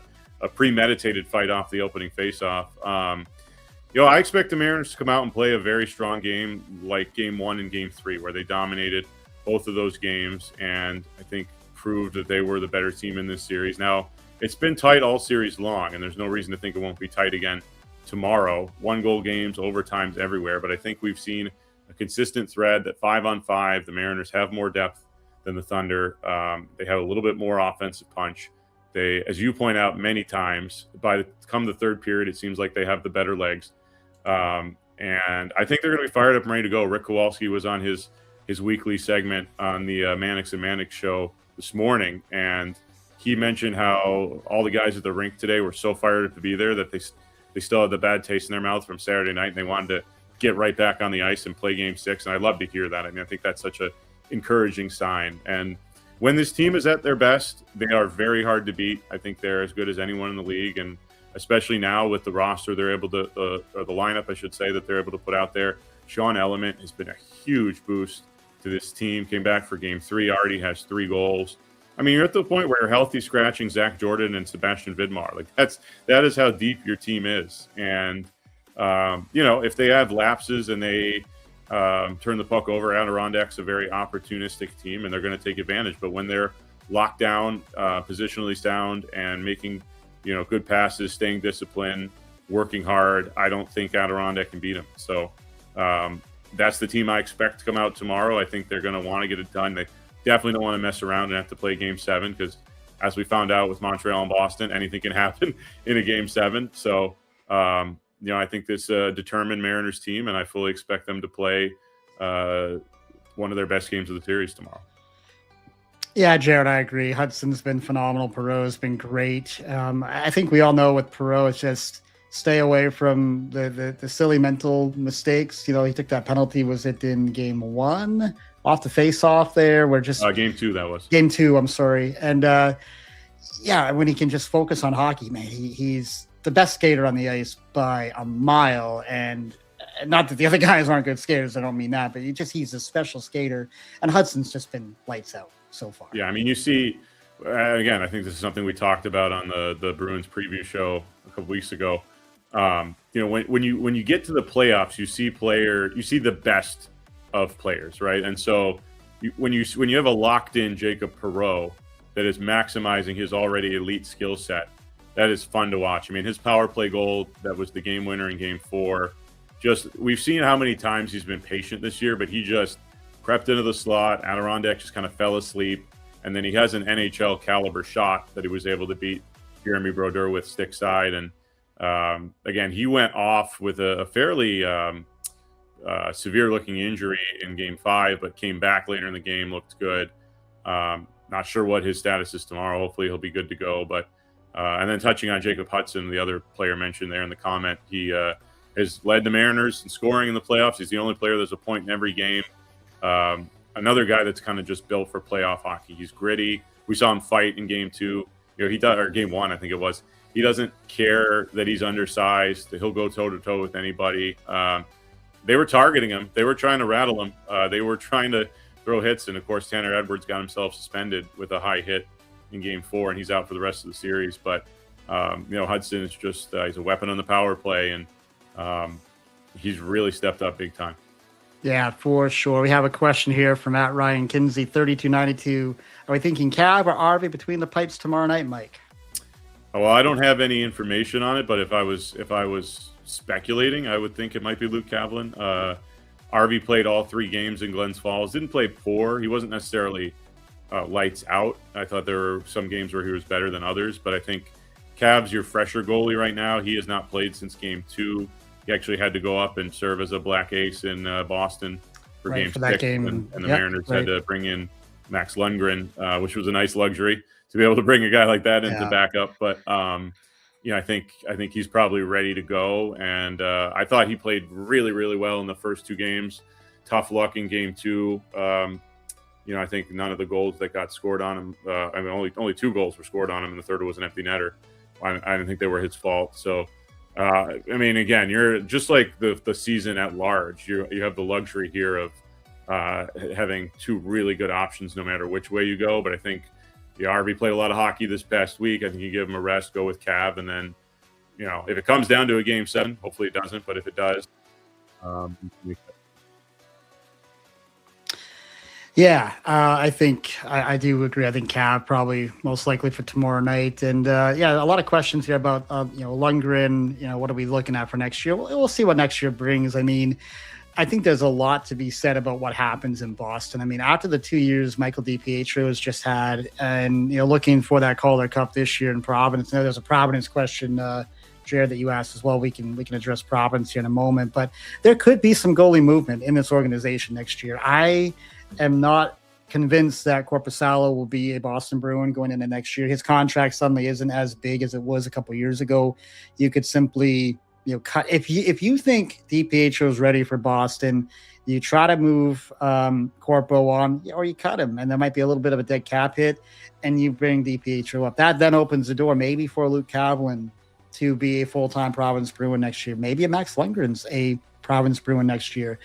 premeditated fight off the opening faceoff. I expect the Mariners to come out and play a very strong game like game 1 and game 3, where they dominated both of those games and I think proved that they were the better team in this series. Now, it's been tight all series long, and there's no reason to think it won't be tight again tomorrow. 1-goal games, overtimes everywhere, but I think we've seen a consistent thread that 5-on-5, the Mariners have more depth than the Thunder. They have a little bit more offensive punch. They, as you point out many times, come the third period, it seems like they have the better legs. And I think they're going to be fired up and ready to go. Rick Kowalski was on his weekly segment on the Mannix and Mannix show this morning, and he mentioned how all the guys at the rink today were so fired up to be there that they still had the bad taste in their mouth from Saturday night, and they wanted to get right back on the ice and play game 6. And I love to hear that. I mean, I think that's such a encouraging sign. And when this team is at their best, they are very hard to beat. I think they're as good as anyone in the league, and especially now with the roster they're able to, or the lineup, I should say, that they're able to put out there. Sean Element has been a huge boost to this team. Came back for Game 3, already has 3 goals. I mean, you're at the point where you're healthy scratching Zach Jordan and Sebastian Vidmar. Like that is how deep your team is. And if they have lapses and they turn the puck over, Adirondack's a very opportunistic team, and they're going to take advantage. But when they're locked down, positionally sound, and making good passes, staying disciplined, working hard, I don't think Adirondack can beat them. So that's the team I expect to come out tomorrow. I think they're going to want to get it done. They definitely don't want to mess around and have to play Game 7 because, as we found out with Montreal and Boston, anything can happen in a Game 7. So, I think this determined Mariners team, and I fully expect them to play one of their best games of the series tomorrow. Yeah, Jared, I agree. Hudson's been phenomenal. Perreault's been great. I think we all know with Perreault, it's just stay away from the silly mental mistakes. He took that penalty. Was it in Game 1? Off the face-off there, where just Game 2 that was. Game 2, I'm sorry. And when he can just focus on hockey, man, he's the best skater on the ice by a mile. And not that the other guys aren't good skaters, I don't mean that, but he's a special skater. And Hudson's just been lights out so far. Yeah, I mean, you see, again, I think this is something we talked about on the Bruins preview show a couple weeks ago. When you get to the playoffs, you see the best of players, right? And so when you have a locked-in Jacob Perreault that is maximizing his already elite skill set, that is fun to watch. I mean, his power play goal that was the game winner in Game 4. We've seen how many times he's been patient this year, but he just crept into the slot. Adirondack just kind of fell asleep, and then he has an NHL caliber shot that he was able to beat Jeremy Brodeur with stick side. And again, he went off with a fairly severe-looking injury in Game 5, but came back later in the game, looked good. Not sure what his status is tomorrow. Hopefully he'll be good to go. But and then touching on Jacob Hudson, the other player mentioned there in the comment, he has led the Mariners in scoring in the playoffs. He's the only player that's a point in every game. Another guy that's kind of just built for playoff hockey. He's gritty. We saw him fight in Game 2. Or Game 1, I think it was. He doesn't care that he's undersized. He'll go toe-to-toe with anybody. They were targeting him. They were trying to rattle him. They were trying to throw hits. And, of course, Tanner Edwards got himself suspended with a high hit in Game 4, and he's out for the rest of the series. But, Hudson is just he's a weapon on the power play, and he's really stepped up big time. Yeah, for sure. We have a question here from Ryan Kinsey, 3292. Are we thinking Cab or RV between the pipes tomorrow night, Mike? Well, I don't have any information on it, but if I was speculating, I would think it might be Luke Kavlin. RV played all 3 games in Glens Falls. Didn't play poor. He wasn't necessarily lights out. I thought there were some games where he was better than others, but I think Cav's your fresher goalie right now. He has not played since Game 2. He actually had to go up and serve as a black ace in Boston for Game 6. That game. And the Mariners had to bring in Max Lundgren, which was a nice luxury to be able to bring a guy like that into backup. But I think he's probably ready to go. And I thought he played really, really well in the first 2 games. Tough luck in Game 2. I think none of the goals that got scored on him. Only 2 goals were scored on him, and the third was an empty netter. I didn't think they were his fault. So, again, you're just like the season at large. You have the luxury here of having 2 really good options no matter which way you go. But I think the RV played a lot of hockey this past week. I think you give him a rest, go with Cav, and then, if it comes down to a Game 7, hopefully it doesn't, but if it does, I think I do agree. I think Cav probably most likely for tomorrow night. And a lot of questions here about Lundgren. What are we looking at for next year? We'll see what next year brings. I mean, I think there's a lot to be said about what happens in Boston. I mean, after the 2 years Michael DiPietro has just had, and looking for that Calder Cup this year in Providence. Now there's a Providence question, Jared, that you asked as well. We can address Providence here in a moment, but there could be some goalie movement in this organization next year. I am not convinced that Korpisalo will be a Boston Bruin going into next year. His contract suddenly isn't as big as it was a couple years ago. You could simply cut. If you think DiPietro is ready for Boston, you try to move Corpo on, or you cut him, and there might be a little bit of a dead cap hit, and you bring DiPietro up. That then opens the door maybe for Luke Kavlin to be a full-time Providence Bruin next year. Maybe a Max Lundgren's a Providence Bruin next year.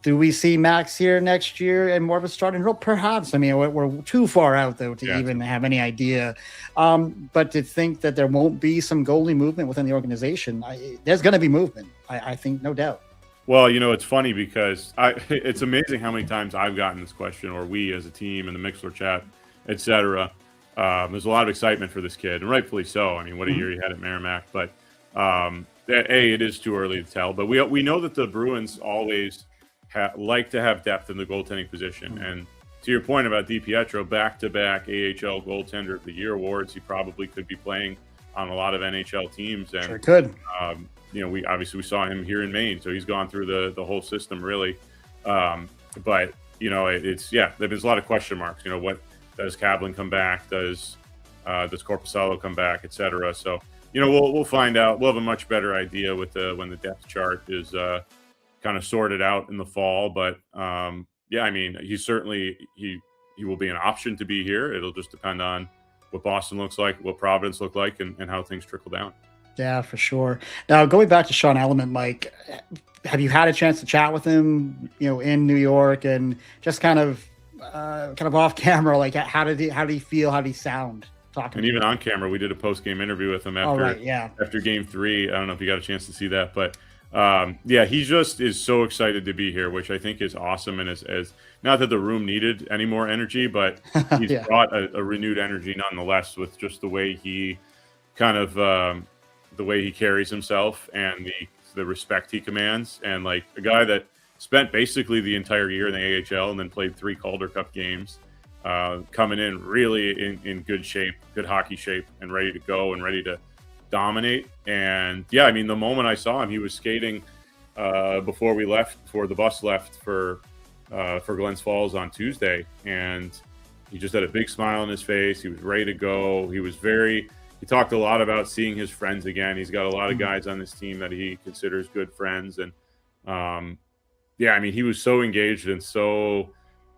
Do we see Max here next year and more of a starting role? Perhaps. I mean, we're too far out, though, to even have any idea. But to think that there won't be some goalie movement within the organization, there's going to be movement, I think, no doubt. Well, it's funny because it's amazing how many times I've gotten this question, or we as a team in the Mixler chat, et cetera. There's a lot of excitement for this kid, and rightfully so. I mean, what a year he had at Merrimack. But, it is too early to tell. But we know that the Bruins always like to have depth in the goaltending position. And to your point about DiPietro, back-to-back AHL Goaltender of the Year awards, he probably could be playing on a lot of NHL teams. And sure could. We saw him here in Maine, so he's gone through the whole system really. But there's a lot of question marks. What does Kavlin come back? Does Korpisalo come back, et cetera? So we'll find out. We'll have a much better idea when the depth chart is kind of sorted out in the fall. But he certainly he will be an option to be here. It'll just depend on what Boston looks like, what Providence look like, and how things trickle down. Yeah, for sure. Now, going back to Sean Element, Mike, have you had a chance to chat with him, in New York, and just kind of off camera, like how did he feel? How did he sound talking? And even on camera, we did a post-game interview with him after Game 3. I don't know if you got a chance to see that, but he just is so excited to be here, which I think is awesome. And as not that the room needed any more energy, but he's brought a renewed energy nonetheless with just the way he the way he carries himself and the respect he commands. And like a guy that spent basically the entire year in the AHL and then played 3 Calder Cup games, coming in really in good shape, good hockey shape, and ready to go and ready to dominate. And the moment I saw him, he was skating before the bus left for Glens Falls on Tuesday, and he just had a big smile on his face. He was ready to go. He talked a lot about seeing his friends again. He's got a lot of guys on this team that he considers good friends, and he was so engaged and so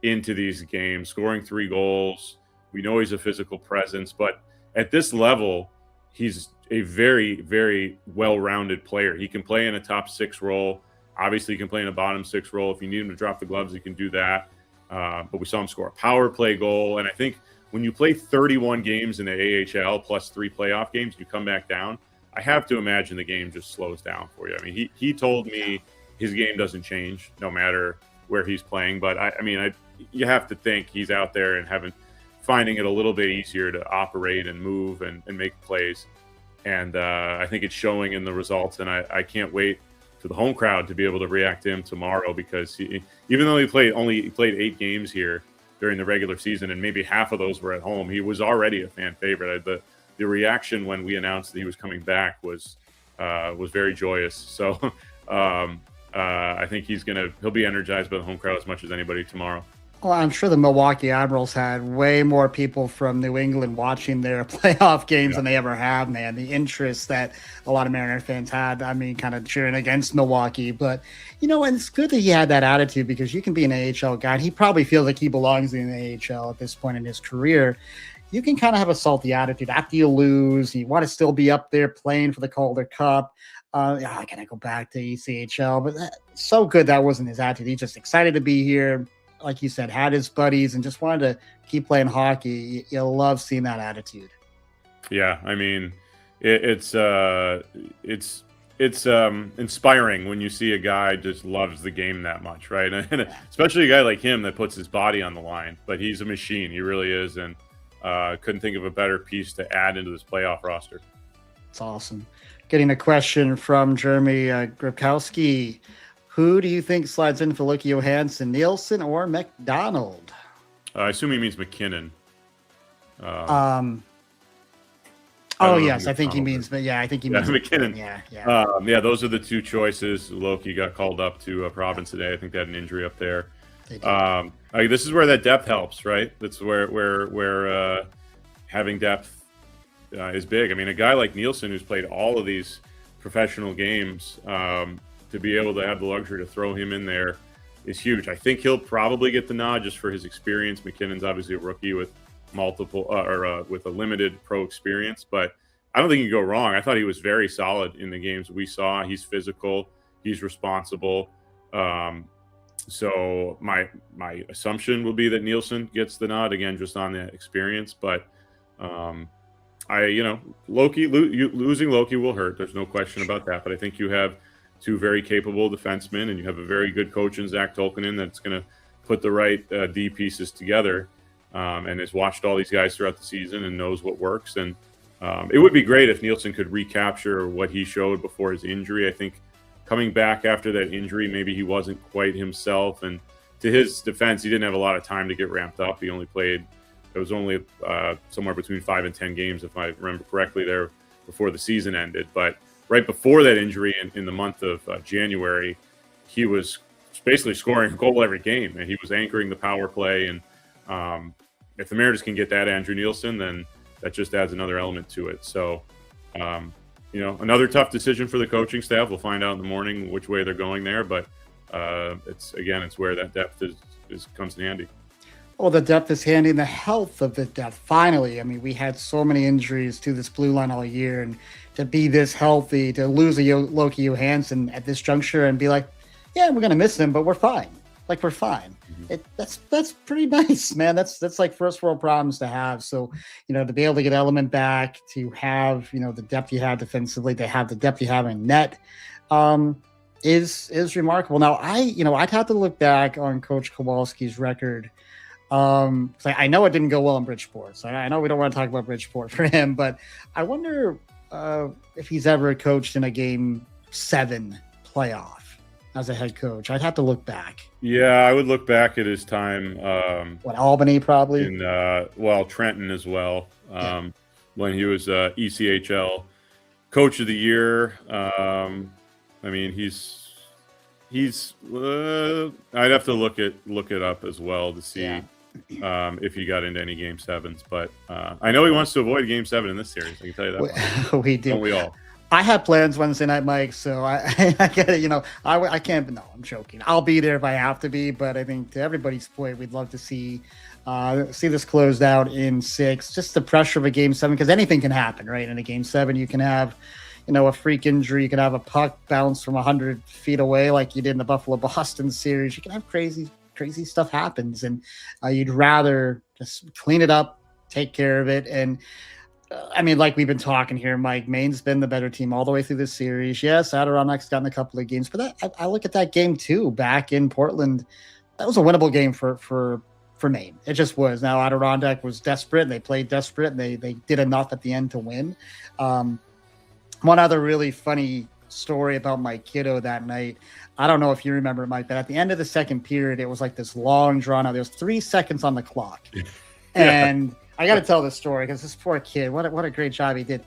into these games, scoring 3 goals. We know he's a physical presence, but at this level, he's a very, very well-rounded player. He can play in a top 6 role. Obviously, he can play in a bottom 6 role. If you need him to drop the gloves, he can do that. But we saw him score a power play goal. And I think when you play 31 games in the AHL plus 3 playoff games, you come back down, I have to imagine the game just slows down for you. I mean, he told me his game doesn't change no matter where he's playing. But, you have to think he's out there and finding it a little bit easier to operate and move and make plays. And I think it's showing in the results. And I can't wait for the home crowd to be able to react to him tomorrow, because even though he played 8 games here during the regular season, and maybe half of those were at home, he was already a fan favorite. The reaction when we announced that he was coming back was very joyous. So I think he'll be energized by the home crowd as much as anybody tomorrow. Well, I'm sure the Milwaukee Admirals had way more people from New England watching their playoff games than they ever have, man. The interest that a lot of Mariner fans had, kind of cheering against Milwaukee. But, and it's good that he had that attitude, because you can be an AHL guy, and he probably feels like he belongs in the AHL at this point in his career. You can kind of have a salty attitude after you lose. You want to still be up there playing for the Calder Cup. Can I go back to ECHL? But so good that wasn't his attitude. He's just excited to be here. Like you said, had his buddies and just wanted to keep playing hockey. You'll love seeing that attitude. Yeah, it's inspiring when you see a guy just loves the game that much, right? And especially a guy like him that puts his body on the line. But he's a machine. He really is, and couldn't think of a better piece to add into this playoff roster. It's awesome. Getting a question from Jeremy Grabkowski. Who do you think slides in for Luke Johansson, Nielsen or McDonald? I assume he means McKinnon. Yes, I think he means, but I think he means McKinnon. Yeah. Those are the 2 choices. Loki got called up to Providence today. I think they had an injury up there. This is where that depth helps, right? That's where having depth is big. A guy like Nielsen, who's played all of these professional games, to be able to have the luxury to throw him in there is huge. I think he'll probably get the nod just for his experience. McKinnon's obviously a rookie with with a limited pro experience, but I don't think you can go wrong. I thought he was very solid in the games we saw. He's physical, he's responsible. So my assumption will be that Nielsen gets the nod again, just on that experience. But losing Loki will hurt. There's no question about that. But I think you have two very capable defensemen, and you have a very good coach in Zach Tolkinen that's going to put the right D pieces together, and has watched all these guys throughout the season and knows what works. And it would be great if Nielsen could recapture what he showed before his injury. I think coming back after that injury, maybe he wasn't quite himself. And to his defense, he didn't have a lot of time to get ramped up. He only played, it was only somewhere between 5 and 10 games, if I remember correctly, there before the season ended. But right before that injury, in the month of January, he was basically scoring a goal every game, and he was anchoring the power play. And if the Mariners can get that Andrew Nielsen, then that just adds another element to it. So, another tough decision for the coaching staff. We'll find out in the morning which way they're going there. But it's where that depth comes in handy. Well, the depth is handy, and the health of the depth. Finally, I mean, we had so many injuries to this blue line all year, and to be this healthy, to lose a Loki Johansson at this juncture and be like, yeah, we're going to miss him, but we're fine. Like, we're fine. Mm-hmm. That's pretty nice, man. That's like first world problems to have. So, to be able to get Element back, to have, the depth you have defensively, to have the depth you have in net, is remarkable. Now, I'd have to look back on Coach Kowalski's record. I know it didn't go well in Bridgeport, so I know we don't want to talk about Bridgeport for him, but I wonder if he's ever coached in a Game 7 playoff as a head coach. I'd have to look back. Yeah, I would look back at his time. Albany probably? In Trenton as well. When he was ECHL Coach of the Year. He's. I'd have to look it up as well to see if he got into any Game 7s. But I know he wants to avoid Game 7 in this series. I can tell you that. We do. Don't we all? I have plans Wednesday night, Mike, so I get it. I can't. No, I'm joking. I'll be there if I have to be, but I think to everybody's point, we'd love to see this closed out in 6. Just the pressure of a Game 7, because anything can happen, right? In a Game 7, you can have, a freak injury. You can have a puck bounce from 100 feet away, like you did in the Buffalo-Boston series. You can have crazy stuff happens, and you'd rather just clean it up, take care of it, and. Like we've been talking here, Mike, Maine's been the better team all the way through this series. Yes, Adirondacks gotten a couple of games, but I look at that game too back in Portland. That was a winnable game for Maine. It just was. Now Adirondack was desperate, and they played desperate, and they did enough at the end to win. One other really funny story about my kiddo that night. I don't know if you remember, Mike, but at the end of the second period, it was like this long drawn out. There was 3 seconds on the clock, and I got to tell this story because this poor kid, what a great job he did.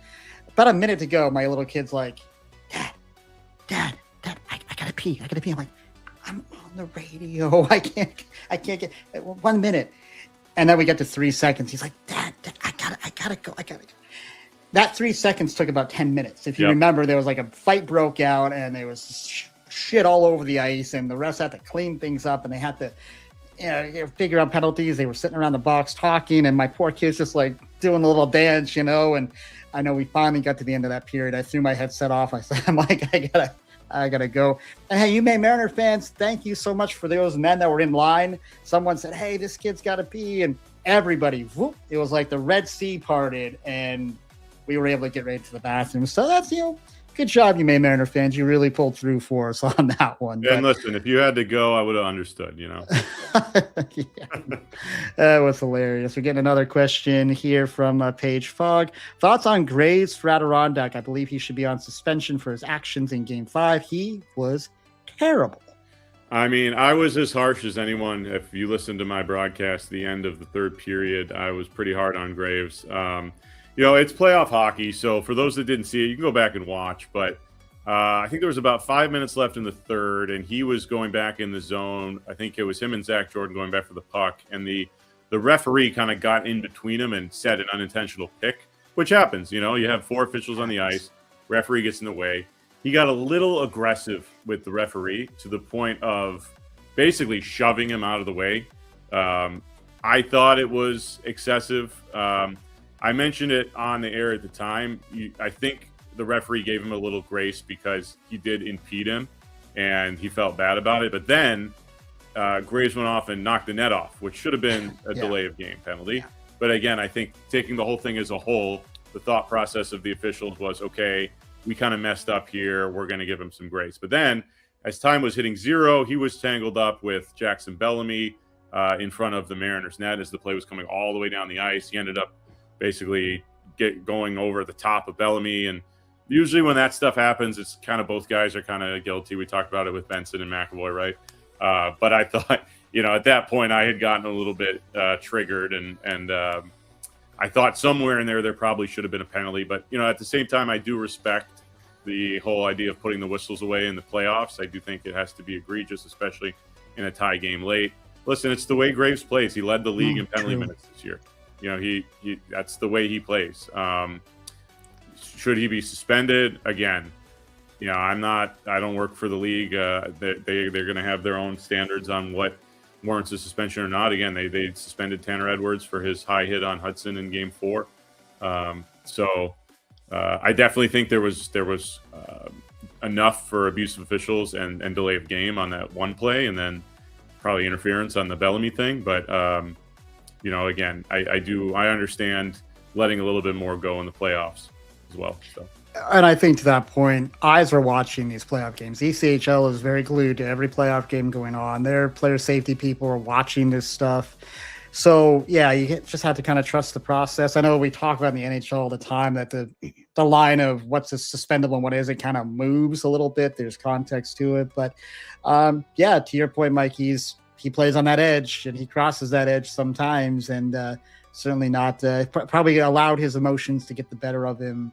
About a minute to go, my little kid's like, Dad, I gotta pee. I'm like, I'm on the radio. I can't get 1 minute. And then we get to 3 seconds. He's like, Dad, I gotta go. That 3 seconds took about 10 minutes. If you remember, there was like a fight broke out, and there was shit all over the ice, and the refs had to clean things up, and they had to figure out penalties. They were sitting around the box talking, and my poor kid's just like doing a little dance, and I know we finally got to the end of that period. I threw my headset off. I said, I'm like, I gotta go. And hey, you Maine Mariner fans, thank you so much for those men that were in line. Someone said, hey, this kid's gotta pee, and everybody, whoop, it was like the Red Sea parted, and we were able to get right to the bathroom. So that's, good job, you Maine Mariner fans. You really pulled through for us on that one. And listen, if you had to go, I would have understood, That was hilarious. We're getting another question here from Paige Fogg. Thoughts on Graves for Adirondack? I believe he should be on suspension for his actions in Game 5. He was terrible. I was as harsh as anyone. If you listened to my broadcast, the end of the third period, I was pretty hard on Graves. It's playoff hockey, so for those that didn't see it, you can go back and watch. But I think there was about 5 minutes left in the third, and he was going back in the zone. I think it was him and Zach Jordan going back for the puck, and the referee kind of got in between them and set an unintentional pick, which happens. You have 4 officials on the ice. Referee gets in the way. he got a little aggressive with the referee to the point of basically shoving him out of the way. I thought it was excessive. I mentioned it on the air at the time. I think the referee gave him a little grace because he did impede him, and he felt bad about it. But then Graves went off and knocked the net off, which should have been a delay of game penalty. But again, I think taking the whole thing as a whole, the thought process of the officials was, okay, we kind of messed up here. We're going to give him some grace. But then as time was hitting zero, he was tangled up with Jackson Bellamy in front of the Mariners net as the play was coming all the way down the ice. He ended up basically going over the top of Bellamy. And usually when that stuff happens, it's kind of both guys are kind of guilty. We talked about it with Benson and McAvoy, right? But I thought, at that point I had gotten a little bit triggered and I thought somewhere in there probably should have been a penalty. But, at the same time, I do respect the whole idea of putting the whistles away in the playoffs. I do think it has to be egregious, especially in a tie game late. Listen, it's the way Graves plays. He led the league in penalty minutes this year. He that's the way he plays. Should he be suspended? Again, I don't work for the league. They're going to have their own standards on what warrants a suspension or not. Again, they suspended Tanner Edwards for his high hit on Hudson in Game 4. So I definitely think there was enough for abusive officials and delay of game on that one play, and then probably interference on the Bellamy thing. But again, I understand letting a little bit more go in the playoffs as well. So. And I think to that point, eyes are watching these playoff games. ECHL is very glued to every playoff game going on. Their player safety people are watching this stuff. So, yeah, you just have to kind of trust the process. I know we talk about in the NHL all the time that the line of what's suspendable and what isn't kind of moves a little bit. There's context to it. But, to your point, Mike, he plays on that edge, and he crosses that edge sometimes, and certainly not probably allowed his emotions to get the better of him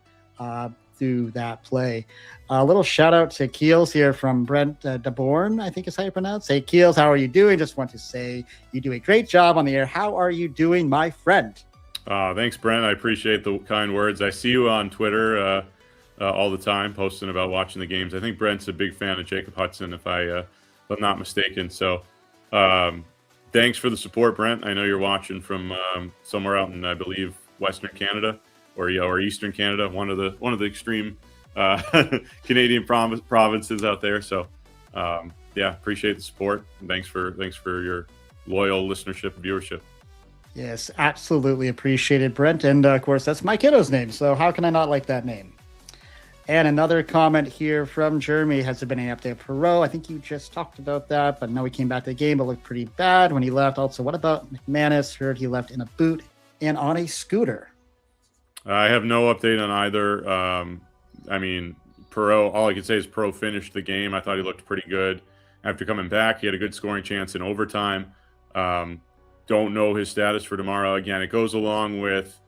through that play. A little shout out to Keels here from Brent DeBorn, I think is how you pronounce. Hey, Keels, how are you doing? Just want to say you do a great job on the air. How are you doing, my friend? Thanks, Brent. I appreciate the kind words. I see you on Twitter all the time posting about watching the games. I think Brent's a big fan of Jacob Hudson, if I'm not mistaken. So thanks for the support, Brent. I know you're watching from somewhere out in, I believe, Western Canada. Or Eastern Canada, one of the extreme Canadian provinces out there. So, appreciate the support. And thanks for your loyal listenership and viewership. Yes, absolutely appreciated, Brent. And of course, that's my kiddo's name. So how can I not like that name? And another comment here from Jeremy. Has there been any update for Perreault? I think you just talked about that, but no, he came back to the game, but looked pretty bad when he left. Also, what about McManus? Heard he left in a boot and on a scooter. I have no update on either. Perreault, all I can say is Perreault finished the game. I thought he looked pretty good after coming back. He had a good scoring chance in overtime. Don't know his status for tomorrow. Again, it goes along with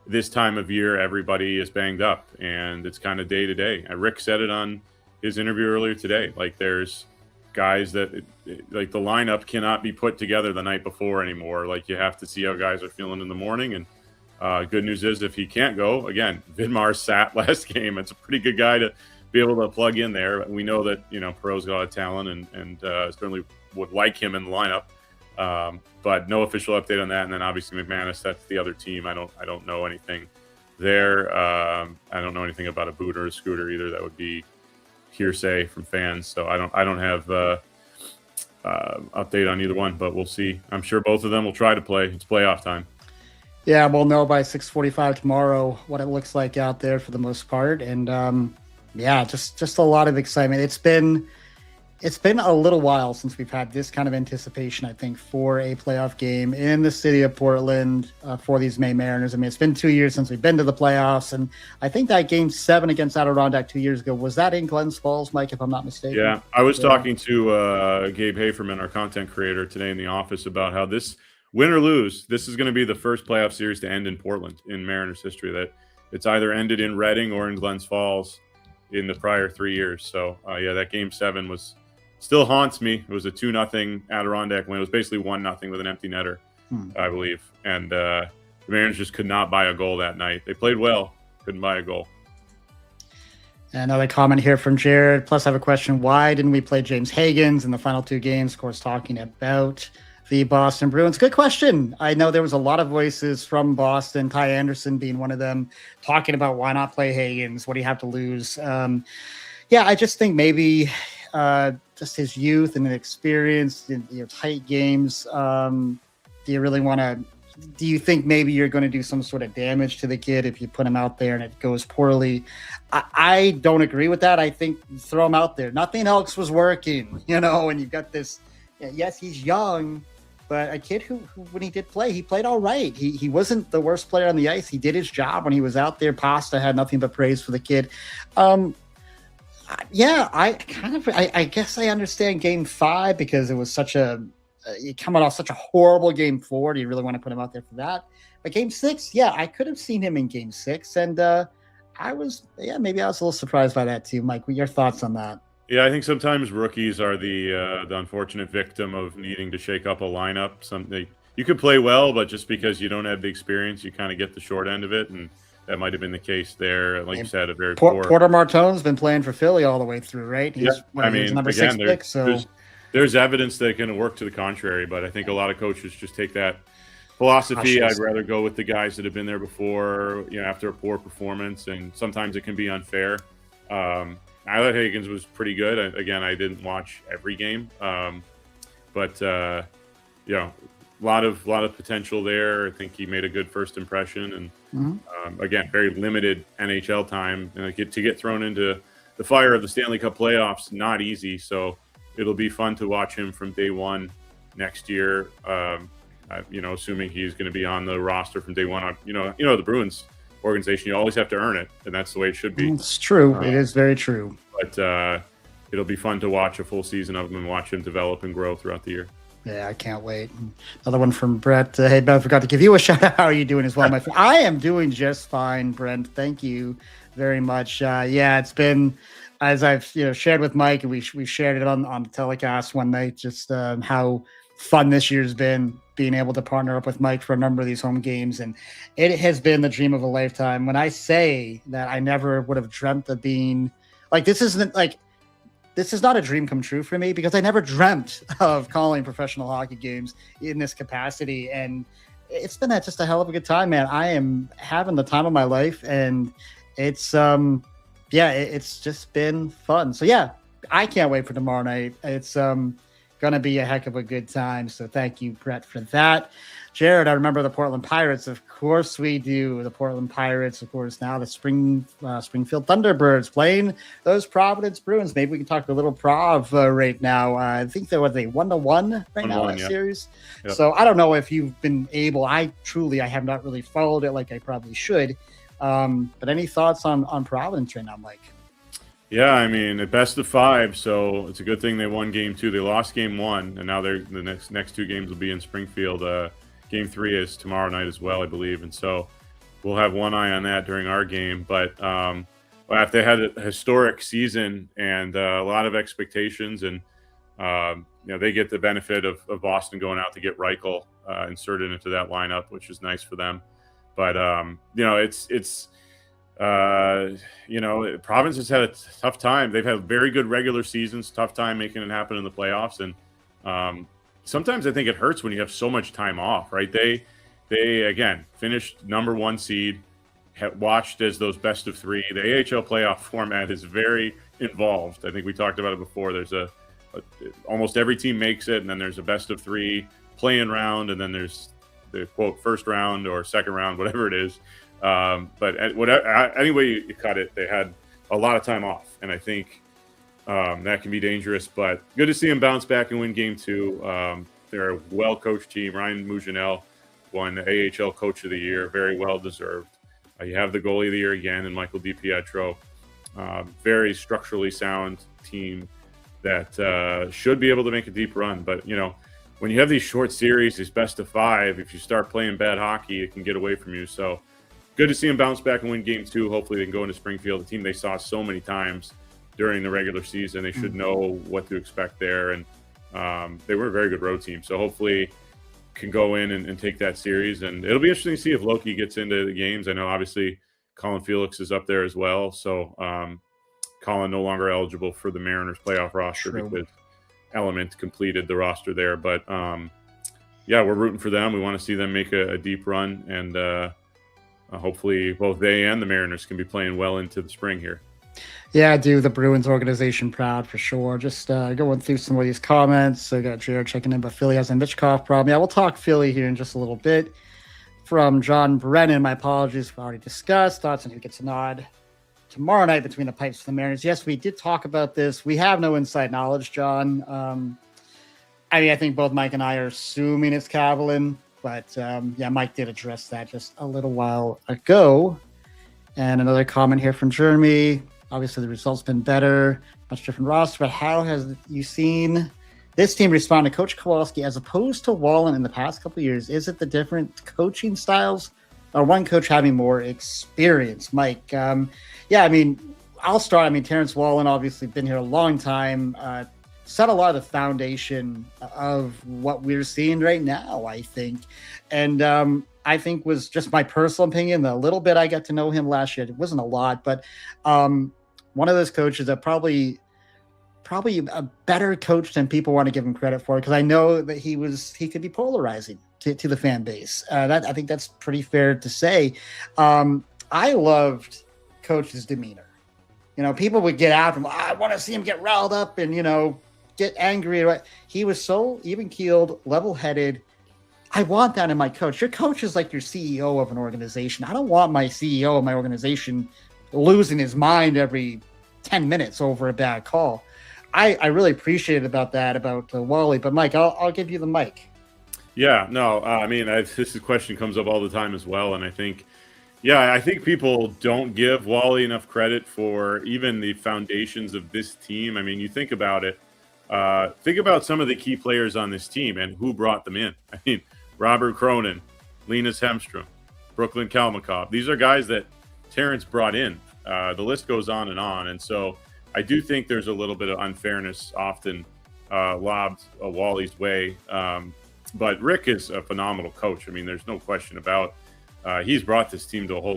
this time of year. Everybody is banged up, and it's kind of day to day. Rick said it on his interview earlier today. Like, there's guys that like the lineup cannot be put together the night before anymore. Like, you have to see how guys are feeling in the morning. And good news is, if he can't go, again, Vidmar sat last game. It's a pretty good guy to be able to plug in there. We know that, Perreault's got a lot of talent and certainly would like him in the lineup. But no official update on that. And then obviously McManus, that's the other team. I don't know anything there. I don't know anything about a boot or a scooter either. That would be hearsay from fans. So I don't have update on either one, but we'll see. I'm sure both of them will try to play. It's playoff time. Yeah, we'll know by 6:45 tomorrow what it looks like out there for the most part. And just a lot of excitement. It's been a little while since we've had this kind of anticipation, I think, for a playoff game in the city of Portland for these Maine Mariners. I mean, it's been 2 years since we've been to the playoffs, and I think that Game 7 against Adirondack 2 years ago, was that in Glens Falls, Mike, if I'm not mistaken? Yeah, I was talking to Gabe Haferman, our content creator, today in the office about how this, win or lose, this is going to be the first playoff series to end in Portland in Mariners history. That it's either ended in Reading or in Glens Falls in the prior 3 years. So, that Game 7 still haunts me. It was a 2-0 Adirondack win. It was basically 1-0 with an empty netter, I believe. And the Mariners just could not buy a goal that night. They played well, couldn't buy a goal. Another comment here from Jared. Plus, I have a question. Why didn't we play James Higgins in the final 2 games? Of course, talking about the Boston Bruins. Good question. I know there was a lot of voices from Boston, Ty Anderson being one of them, talking about why not play Higgins? What do you have to lose? Yeah, I just think maybe just his youth and experience in tight games. Do you really want to? Do you think maybe you're going to do some sort of damage to the kid if you put him out there and it goes poorly? I don't agree with that. I think throw him out there. Nothing else was working, and you've got this. Yes, he's young, but a kid who when he did play, he played all right. He wasn't the worst player on the ice. He did his job when he was out there. Pasta had nothing but praise for the kid. Yeah, I guess I understand Game 5 because it was such a coming off such a horrible Game 4. Do you really want to put him out there for that? But Game 6, yeah, I could have seen him in Game 6, and maybe I was a little surprised by that too. Mike, what your thoughts on that? Yeah, I think sometimes rookies are the unfortunate victim of needing to shake up a lineup. You could play well, but just because you don't have the experience, you kind of get the short end of it, and that might have been the case there. Like you said, a very poor. Porter Martone's been playing for Philly all the way through, right? He's number 6 pick. So there's evidence that can work to the contrary, but I think a lot of coaches just take that philosophy. I'd rather go with the guys that have been there before, after a poor performance, and sometimes it can be unfair. I thought Higgins was pretty good. Again, I didn't watch every game, but a lot of potential there. I think he made a good first impression, and again, very limited NHL time. And to get thrown into the fire of the Stanley Cup playoffs, not easy. So it'll be fun to watch him from day one next year. Assuming he's going to be on the roster from day one. The Bruins organization, you always have to earn it, and that's the way it should be. It's true. It is very true. But it'll be fun to watch a full season of him and watch him develop and grow throughout the year. Yeah, I can't wait. Another one from Brett. Hey, Ben, I forgot to give you a shout out. How are you doing as well, my friend? I am doing just fine, Brent. Thank you very much. It's been, as I've shared with Mike, and we shared it on the telecast one night, just how fun this year's been, being able to partner up with Mike for a number of these home games. And it has been the dream of a lifetime. When I say that I never would have dreamt of being like, this is not a dream come true for me, because I never dreamt of calling professional hockey games in this capacity. And it's been just a hell of a good time, man. I am having the time of my life, and it's it's just been fun. So yeah, I can't wait for tomorrow night. It's going to be a heck of a good time. So thank you, Brett, for that. Jared, I remember the Portland Pirates. Of course we do. The Portland Pirates, of course, now the Springfield Thunderbirds playing those Providence Bruins. Maybe we can talk a little Prov right now. I think they were 1-1 right now in that series. Yep. So I don't know if you've been able. I have not really followed it like I probably should. But any thoughts on Providence right now, Mike? Yeah, I mean, at best of 5, so it's a good thing they won Game 2. They lost Game 1, and now the next 2 games will be in Springfield. Game 3 is tomorrow night as well, I believe, and so we'll have one eye on that during our game. But if they had a historic season and a lot of expectations, and they get the benefit of Boston going out to get Reichel inserted into that lineup, which is nice for them. But Providence has had a tough time. They've had very good regular seasons, tough time making it happen in the playoffs. And sometimes I think it hurts when you have so much time off, right? They again, finished number 1 seed, watched as those best of 3. The AHL playoff format is very involved. I think we talked about it before. There's almost every team makes it, and then there's a best of 3 play-in round, and then there's the, quote, first round or second round, whatever it is. But any way you cut it, they had a lot of time off, and I think that can be dangerous. But good to see them bounce back and win Game 2. They're a well-coached team. Ryan Mujanel won the AHL Coach of the Year, very well-deserved. You have the goalie of the year again, and Michael DiPietro. Very structurally sound team that should be able to make a deep run. But, when you have these short series, these best of 5, if you start playing bad hockey, it can get away from you. So good to see them bounce back and win Game 2. Hopefully they can go into Springfield, a team they saw so many times during the regular season. They should know what to expect there. And they were a very good road team. So hopefully can go in and take that series. And it'll be interesting to see if Loki gets into the games. I know obviously Colin Felix is up there as well. So Colin no longer eligible for the Mariners playoff roster because Element completed the roster there. But yeah, we're rooting for them. We want to see them make a deep run, and hopefully both they and the Mariners can be playing well into the spring here. Yeah, I do the Bruins organization proud for sure. Just going through some of these comments. I got Jared checking in, but Philly has a Mitchkov problem. Yeah, we'll talk Philly here in just a little bit. From John Brennan, my apologies, we already discussed. Thoughts on who gets a nod tomorrow night between the Pipes and the Mariners. Yes, we did talk about this. We have no inside knowledge, John. I mean, I think both Mike and I are assuming it's Kavalin, but yeah, Mike did address that just a little while ago. And another comment here from Jeremy. Obviously, the results been better, much different roster, but how has you seen this team respond to Coach Kowalski as opposed to Wallen in the past couple of years? Is it the different coaching styles or one coach having more experience? Mike, yeah, I mean, I'll start. I mean, Terrence Wallen obviously been here a long time, set a lot of the foundation of what we're seeing right now, I think. And I think was just my personal opinion. The little bit I got to know him last year, it wasn't a lot, but one of those coaches that probably a better coach than people want to give him credit for, because I know that he could be polarizing to the fan base. I think that's pretty fair to say. I loved Coach's demeanor. You know, people would get out from, I want to see him get riled up and, you know, get angry. He was so even-keeled, level-headed. I want that in my coach. Your coach is like your CEO of an organization. I don't want my CEO of my organization losing his mind every 10 minutes over a bad call. I really appreciated about Wally, but Mike, I'll give you the mic. Yeah, no, I mean, this question comes up all the time as well, and I think people don't give Wally enough credit for even the foundations of this team. I mean, you think about it. Think about some of the key players on this team and who brought them in. I mean, Robert Cronin, Linus Hemstrom, Brooklyn Kalmakov. These are guys that Terrence brought in. The list goes on, and so I do think there's a little bit of unfairness often lobbed Wally's way. But Rick is a phenomenal coach. I mean, there's no question about he's brought this team to a whole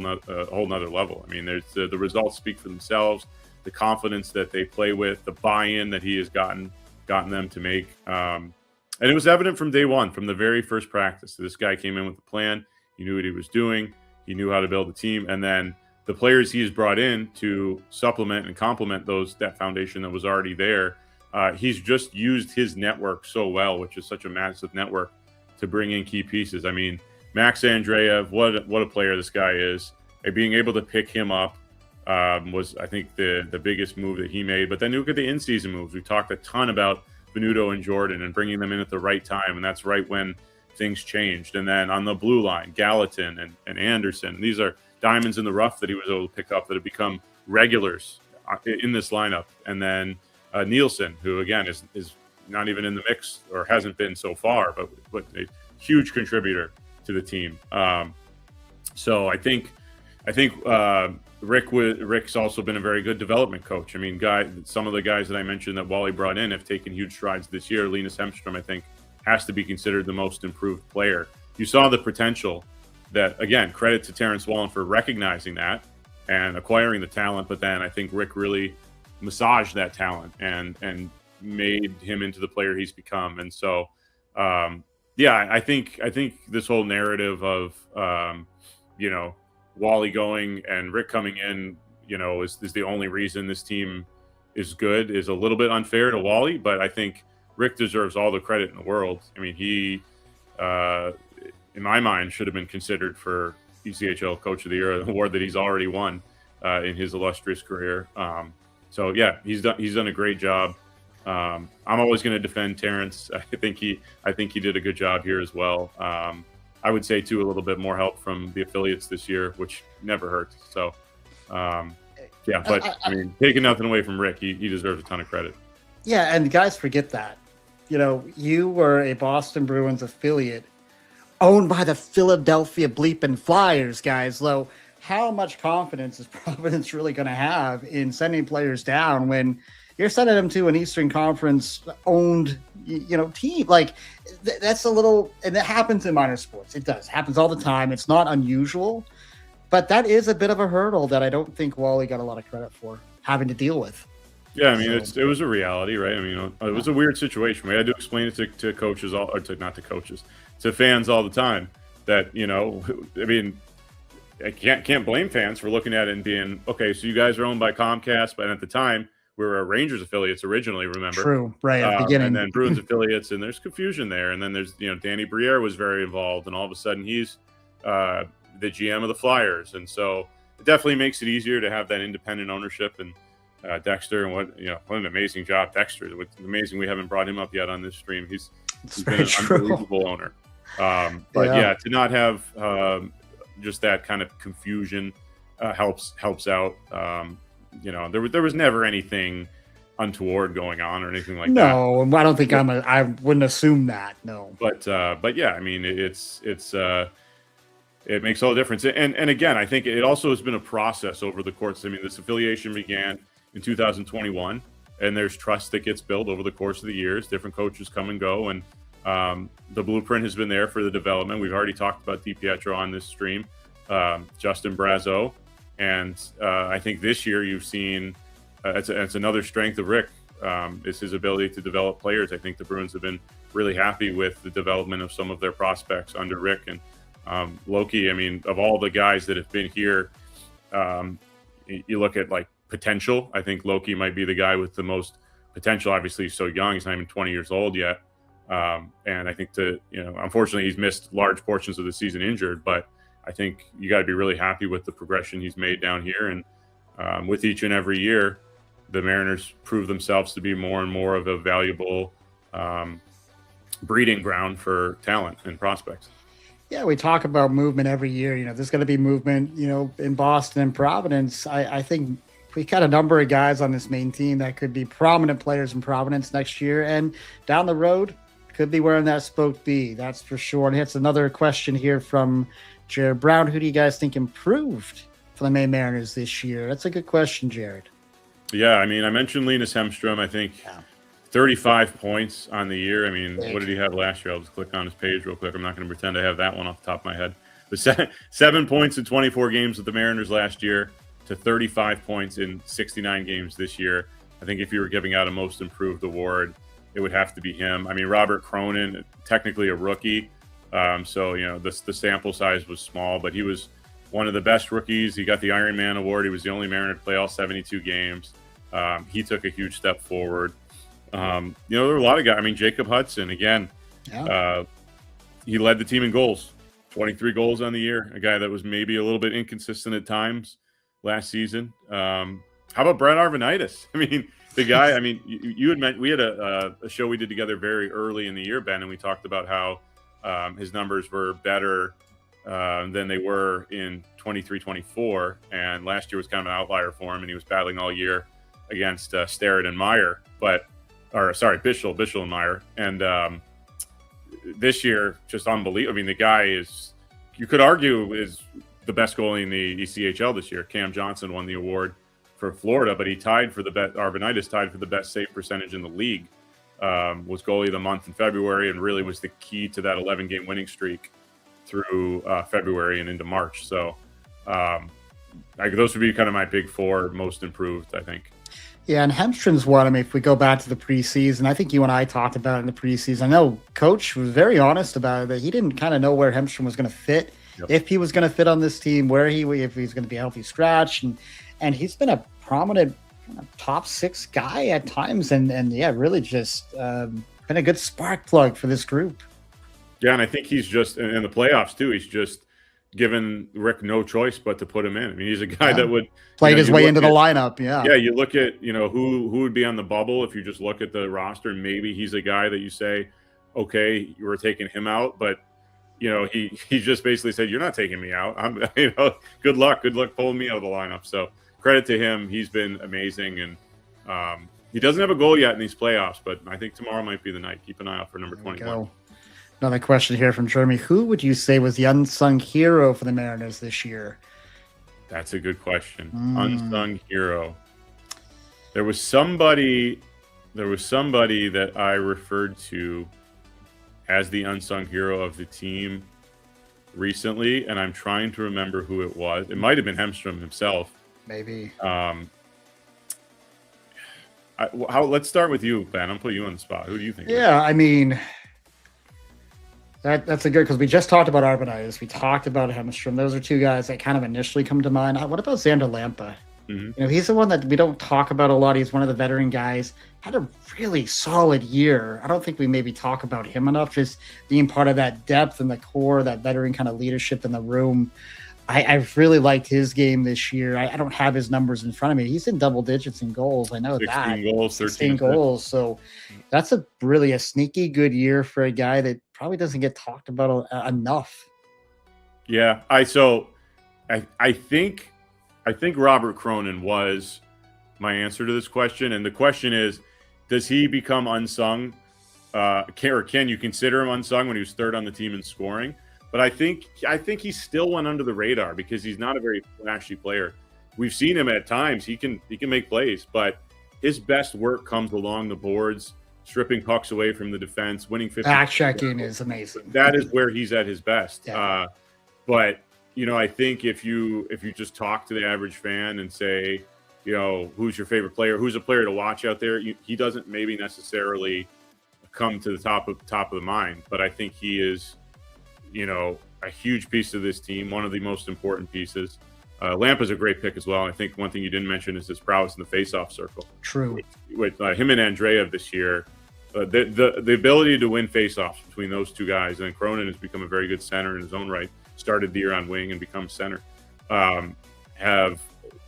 nother level. I mean, there's the results speak for themselves, the confidence that they play with, the buy-in that he has gotten them to make. And it was evident from day one, from the very first practice. This guy came in with a plan. He knew what he was doing. He knew how to build a team. And then the players he has brought in to supplement and complement that foundation that was already there, he's just used his network so well, which is such a massive network, to bring in key pieces. I mean, Max Andreev, what a player this guy is. And being able to pick him up was, I think, the biggest move that he made. But then look at the in-season moves. We talked a ton about Venuto and Jordan and bringing them in at the right time, and that's right when things changed. And then on the blue line, Gallatin and Anderson. These are diamonds in the rough that he was able to pick up that have become regulars in this lineup. And then Nielsen, who again is not even in the mix or hasn't been so far, but a huge contributor to the team. So I think Rick's also been a very good development coach. I mean, some of the guys that I mentioned that Wally brought in have taken huge strides this year. Linus Hemstrom, I think, has to be considered the most improved player. You saw the potential that, again, credit to Terrence Wallen for recognizing that and acquiring the talent. But then I think Rick really massaged that talent and made him into the player he's become. And so, yeah, I think this whole narrative of, Wally going and Rick coming in, is the only reason this team is good is a little bit unfair to Wally. But I think Rick deserves all the credit in the world. I mean, he, in my mind, should have been considered for ECHL Coach of the Year, an award that he's already won in his illustrious career. So yeah, he's done a great job. I'm always going to defend Terrence. I think he did a good job here as well. I would say too, a little bit more help from the affiliates this year, which never hurts. So yeah, but I mean, taking nothing away from Rick, he deserves a ton of credit. Yeah, and guys forget that. You were a Boston Bruins affiliate owned by the Philadelphia bleeping Flyers, guys. Though, how much confidence is Providence really going to have in sending players down when you're sending them to an Eastern Conference owned, team? Like that's a little, and that happens in minor sports. It does. It happens all the time. It's not unusual, but that is a bit of a hurdle that I don't think Wally got a lot of credit for. having to deal with. Yeah, I mean, it was a reality, right? I mean, it was a weird situation. We had to explain it to coaches, not to coaches, to fans all the time. That I mean, I can't blame fans for looking at it and being, okay, so you guys are owned by Comcast, but at the time we were Rangers affiliates originally. Remember? True, right at the beginning, and then Bruins affiliates, and there's confusion there. And then there's Danny Briere was very involved, and all of a sudden he's the GM of the Flyers, and so it definitely makes it easier to have that independent ownership. And Dexter, and what an amazing job Dexter. It's amazing we haven't brought him up yet on this stream. He's been an unbelievable owner. But to not have just that kind of confusion helps out. There was never anything untoward going on or anything like that. No, I don't think I wouldn't assume that. No. But yeah, I mean, it makes all the difference. And again, I think it also has been a process over the course. I mean, this affiliation began in 2021, and there's trust that gets built over the course of the years. Different coaches come and go, and the blueprint has been there for the development. We've already talked about DiPietro on this stream, Justin Brazeau, and I think this year you've seen it's another strength of Rick, is his ability to develop players. I think the Bruins have been really happy with the development of some of their prospects under Rick. And Loki, I mean, of all the guys that have been here, you look at like potential. I think Loki might be the guy with the most potential. Obviously, he's so young; he's not even 20 years old yet. And I think unfortunately, he's missed large portions of the season injured. But I think you got to be really happy with the progression he's made down here. And with each and every year, the Mariners prove themselves to be more and more of a valuable breeding ground for talent and prospects. Yeah, we talk about movement every year. There's going to be movement, in Boston and Providence. I think we got a number of guys on this Maine team that could be prominent players in Providence next year, and down the road could be wearing that spoke B. That's for sure. And it's another question here from Jared Brown. Who do you guys think improved for the Maine Mariners this year? That's a good question, Jared. Yeah, I mean, I mentioned Linus Hemstrom. I think 35 points on the year. I mean, what did he have last year? I'll just click on his page real quick. I'm not going to pretend I have that one off the top of my head. But 7 points in 24 games with the Mariners last year to 35 points in 69 games this year. I think if you were giving out a most improved award, it would have to be him. I mean, Robert Cronin, technically a rookie. So, the sample size was small, but he was one of the best rookies. He got the Iron Man award. He was the only Mariner to play all 72 games. He took a huge step forward. There were a lot of guys. I mean, Jacob Hudson, again, he led the team in goals, 23 goals on the year, a guy that was maybe a little bit inconsistent at times last season. How about Brett Arvanitis? I mean, the guy, I mean, you had mentioned, we had a show we did together very early in the year, Ben, and we talked about how his numbers were better than they were in 23-24, and last year was kind of an outlier for him, and he was battling all year against Starrett and Meyer, Bischel and Meyer, and this year, just unbelievable. I mean, the guy is, you could argue, is the best goalie in the ECHL this year. Cam Johnson won the award for Florida, but he Arvanitis tied for the best save percentage in the league. Was goalie of the month in February, and really was the key to that 11-game winning streak through February and into March. So those would be kind of my big four most improved, I think. Yeah, and Hemstrom's one. I mean, if we go back to the preseason, I think you and I talked about it in the preseason. I know Coach was very honest about it, that he didn't kind of know where Hemstrom was going to fit, if he was going to fit on this team, if he was going to be a healthy scratch. And he's been a prominent top six guy at times, and really just been a good spark plug for this group. Yeah, and I think he's just, in the playoffs too, he's just given Rick no choice but to put him in. I mean, he's a guy that would played his way into the lineup. Yeah, you look at who would be on the bubble if you just look at the roster, and maybe he's a guy that you say, okay, you were taking him out, but he just basically said, you're not taking me out. I'm good luck pulling me out of the lineup. So credit to him. He's been amazing, and he doesn't have a goal yet in these playoffs, but I think tomorrow might be the night. Keep an eye out for number 21. Another question here from Jeremy. Who would you say was the unsung hero for the Mariners this year? That's a good question. Unsung hero. There was somebody that I referred to as the unsung hero of the team recently, and I'm trying to remember who it was. It might have been Hemstrom himself. Maybe. Let's start with you, Ben. I'm putting you on the spot. Who do you think? Yeah, I mean, that's a good, because we just talked about Arbonitis. We talked about Hemstrom. Those are two guys that kind of initially come to mind. What about Xander Lampa? Mm-hmm. He's the one that we don't talk about a lot. He's one of the veteran guys. Had a really solid year. I don't think we maybe talk about him enough, just being part of that depth and the core, that veteran kind of leadership in the room. I've really liked his game this year. I don't have his numbers in front of me. He's in double digits in goals. I know 16 that. goals, 16 goals. So that's a sneaky good year for a guy that probably doesn't get talked about enough. Yeah, I think Robert Cronin was my answer to this question, and the question is, does he become unsung? Can you consider him unsung when he was third on the team in scoring? But I think he still went under the radar because he's not a very flashy player. We've seen him at times; he can make plays, but his best work comes along the boards, stripping pucks away from the defense, winning 50. Back checking is amazing. That is where he's at his best. Yeah. But I think if you just talk to the average fan and say, who's your favorite player, who's a player to watch out there, he doesn't maybe necessarily come to the top of the mind. But I think he is, a huge piece of this team, one of the most important pieces. Lampa's a great pick as well. I think one thing you didn't mention is his prowess in the face-off circle. True. With him and Andreev this year, the ability to win face-offs between those two guys, and Cronin has become a very good center in his own right. Started the year on wing and become center.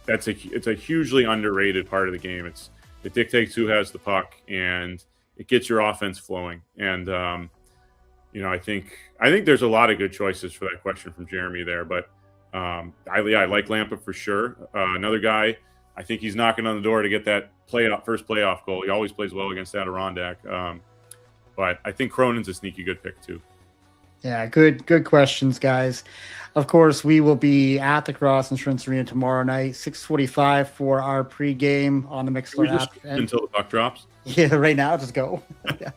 It's a hugely underrated part of the game. It dictates who has the puck, and it gets your offense flowing. And I think there's a lot of good choices for that question from Jeremy there. But I like Lampa for sure. Another guy, I think he's knocking on the door to get that first playoff goal. He always plays well against Adirondack. But I think Cronin's a sneaky good pick too. Yeah, good questions, guys. Of course, we will be at the Cross Insurance Arena tomorrow night, 6:45 for our pregame on the Mixler app. Until the puck drops? Yeah, right now, just go. Yeah.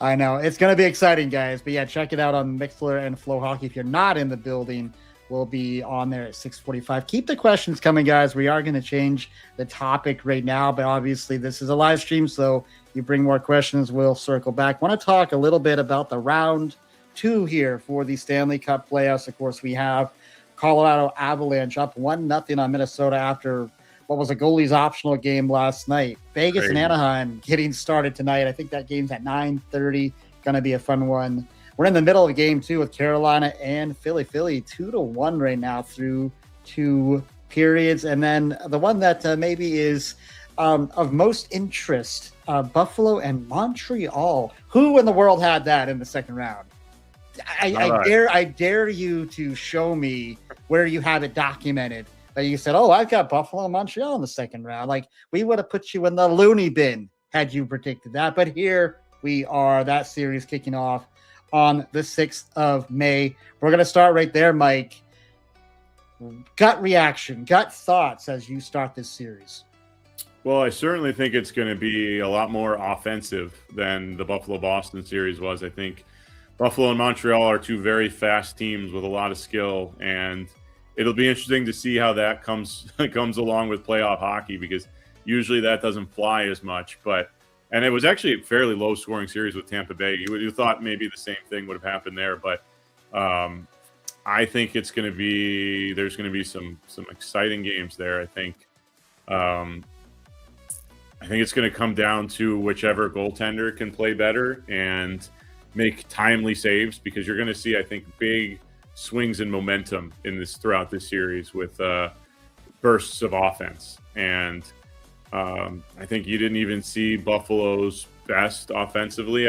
I know. It's going to be exciting, guys. But yeah, check it out on Mixler and Flow Hockey. If you're not in the building, we'll be on there at 6:45. Keep the questions coming, guys. We are going to change the topic right now, but obviously this is a live stream, so you bring more questions, we'll circle back. Want to talk a little bit about the round 2 here for the Stanley Cup playoffs. Of course, we have Colorado Avalanche up 1-0 on Minnesota after what was a goalie's optional game last night. Vegas Crazy. and Anaheim getting started tonight. I think that game's at 9:30. Going to be a fun one. We're in the middle of a game, too, with Carolina and Philly. Philly 2-1 right now through 2 periods. And then the one that maybe is of most interest, Buffalo and Montreal. Who in the world had that in the second round? I dare you to show me where you have it documented that you said, oh, I've got Buffalo and Montreal in the second round. Like, we would have put you in the loony bin had you predicted that. But here we are, that series kicking off on the 6th of May. We're going to start right there, Mike. Gut reaction, gut thoughts as you start this series. Well, I certainly think it's going to be a lot more offensive than the Buffalo-Boston series was. I think Buffalo and Montreal are two very fast teams with a lot of skill, and it'll be interesting to see how that comes along with playoff hockey, because usually that doesn't fly as much. And it was actually a fairly low-scoring series with Tampa Bay. You thought maybe the same thing would have happened there, but I think there's going to be some exciting games there. I think it's going to come down to whichever goaltender can play better and make timely saves, because you're going to see, I think, big swings in momentum throughout this series with bursts of offense. And I think you didn't even see Buffalo's best offensively.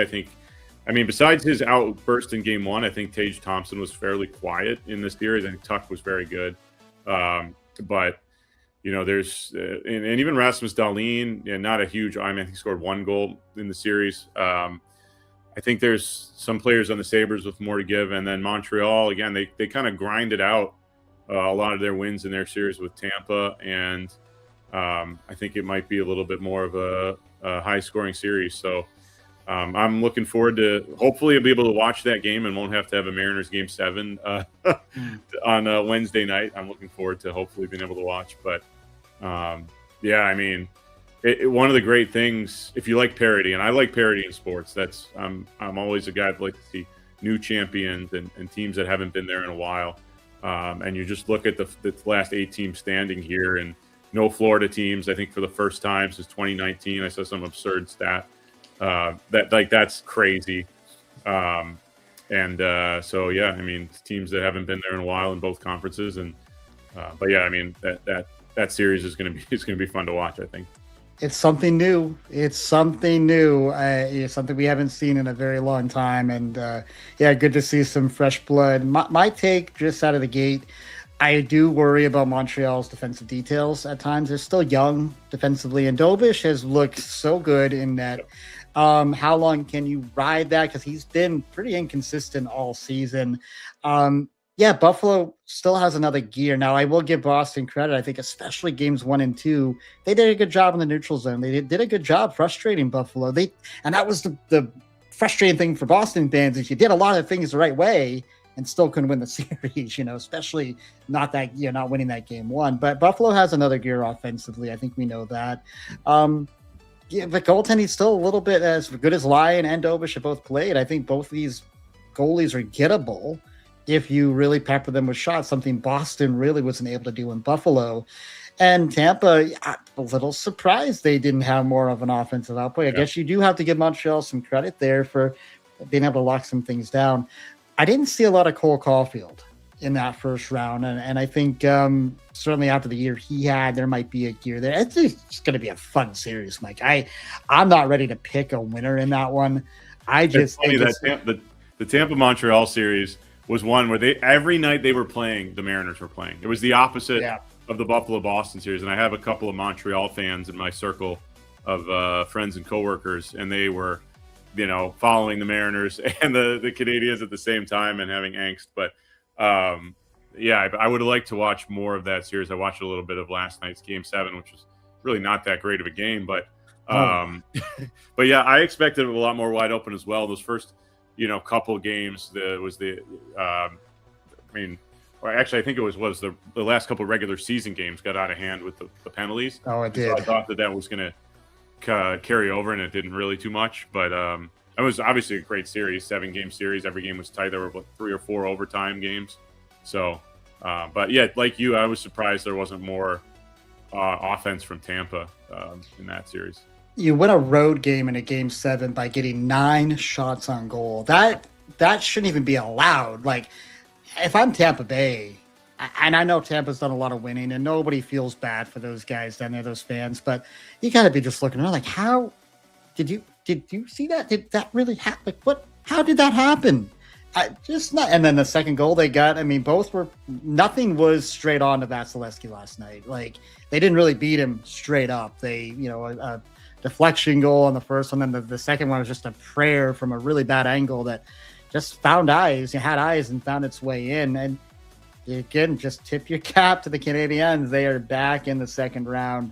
Besides his outburst in game 1, I think Tage Thompson was fairly quiet in this series. I think Tuck was very good. But there's and even Rasmus Dahlin, not a huge. I think he scored 1 goal in the series. I think there's some players on the Sabres with more to give, and then Montreal again. They kind of grinded out a lot of their wins in their series with Tampa, and I think it might be a little bit more of a high-scoring series. So I'm looking forward to. Hopefully, I'll be able to watch that game and won't have to have a Mariners Game 7 on Wednesday night. I'm looking forward to hopefully being able to watch. But one of the great things, if you like parody, and I like parody in sports, I'm always a guy that likes to see new champions and teams that haven't been there in a while. And you just look at the last 8 teams standing here, and no Florida teams. I think for the first time since 2019, I saw some absurd stat that's crazy. So yeah, I mean, teams that haven't been there in a while in both conferences, and but yeah, I mean that series is going to be fun to watch, I think. It's something new. It's something new. It's something we haven't seen in a very long time. And yeah, good to see some fresh blood. My take just out of the gate, I do worry about Montreal's defensive details at times. They're still young defensively, and Dobish has looked so good in that. How long can you ride that? Because he's been pretty inconsistent all season. Yeah, Buffalo still has another gear. Now, I will give Boston credit. I think especially games 1 and 2, they did a good job in the neutral zone. They did a good job frustrating Buffalo. And that was the frustrating thing for Boston fans, is you did a lot of things the right way and still couldn't win the series, especially not winning that game 1. But Buffalo has another gear offensively. I think we know that. Yeah, but goaltending's still a little bit as good as Lyon and Dobish have both played. I think both of these goalies are gettable if you really pepper them with shots, something Boston really wasn't able to do in Buffalo. And Tampa, I'm a little surprised they didn't have more of an offensive output. I guess you do have to give Montreal some credit there for being able to lock some things down. I didn't see a lot of Cole Caulfield in that first round. And I think certainly after the year he had, there might be a gear there. It's just going to be a fun series, Mike. I'm not ready to pick a winner in that one. I just think the Tampa Montreal series was one where every night they were playing, the Mariners were playing. It was the opposite of the Buffalo Boston series. And I have a couple of Montreal fans in my circle of friends and coworkers, and they were, following the Mariners and the Canadiens at the same time and having angst. But yeah, I would have liked to watch more of that series. I watched a little bit of last night's Game 7, which was really not that great of a game. But but yeah, I expected it a lot more wide open as well. Those first couple games, I think it was the last couple of regular season games got out of hand with the penalties. Oh, it did. So I thought that was going to carry over, and it didn't really too much. But it was obviously a great series, 7-game series. Every game was tight. There were 3 or 4 overtime games. So, but yeah, like you, I was surprised there wasn't more offense from Tampa in that series. You win a road game in a Game 7 by getting 9 shots on goal. That shouldn't even be allowed. Like, if I'm Tampa Bay, and I know Tampa's done a lot of winning, and nobody feels bad for those guys down there, those fans, but you got to be just looking around like, how did you see that? Did that really happen? Like, what? How did that happen? Just not. And then the second goal they got, I mean, nothing was straight on to Vasilevsky last night. Like, they didn't really beat him straight up. They, a deflection goal on the first one, then the second one was just a prayer from a really bad angle that just had eyes and found its way in. And again, just tip your cap to the Canadiens. They are back in the second round.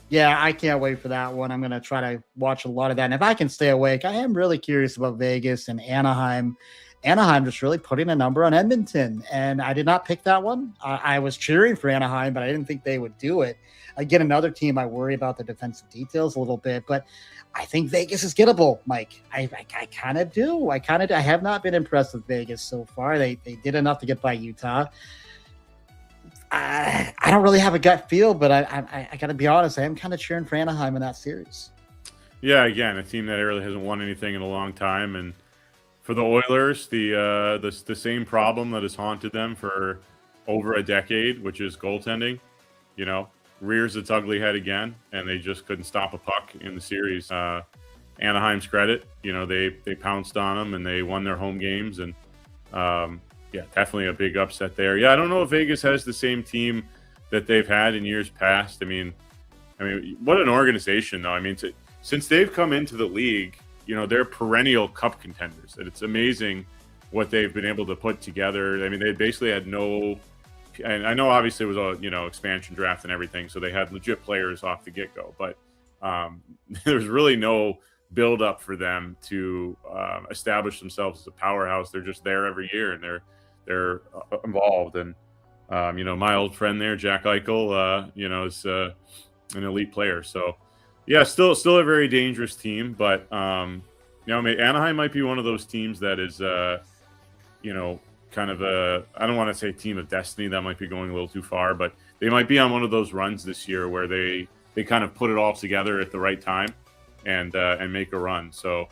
Yeah, I can't wait for that one. I'm going to try to watch a lot of that. And if I can stay awake, I am really curious about Vegas and Anaheim. Anaheim just really putting a number on Edmonton, and I did not pick that one. I was cheering for Anaheim, but I didn't think they would do it. Again, another team I worry about the defensive details a little bit, but I think Vegas is gettable, Mike. I kind of do. I have not been impressed with Vegas so far. They did enough to get by Utah. I don't really have a gut feel, but I got to be honest. I am kind of cheering for Anaheim in that series. Yeah, again, a team that really hasn't won anything in a long time, and for the Oilers, the same problem that has haunted them for over a decade, which is goaltending, rears its ugly head again, and they just couldn't stop a puck in the series. Anaheim's credit, they pounced on them and they won their home games, and yeah, definitely a big upset there. Yeah, I don't know if Vegas has the same team that they've had in years past. I mean, what an organization, though. I mean, since they've come into the league, they're perennial cup contenders. And it's amazing what they've been able to put together. I mean, they basically had no, and I know obviously it was a, expansion draft and everything, so they had legit players off the get-go, but there's really no build-up for them to establish themselves as a powerhouse. They're just there every year, and they're involved. And my old friend there, Jack Eichel, is an elite player. So, yeah, still a very dangerous team. But Anaheim might be one of those teams that is, kind of I don't want to say team of destiny. That might be going a little too far, but they might be on one of those runs this year where they kind of put it all together at the right time and make a run. So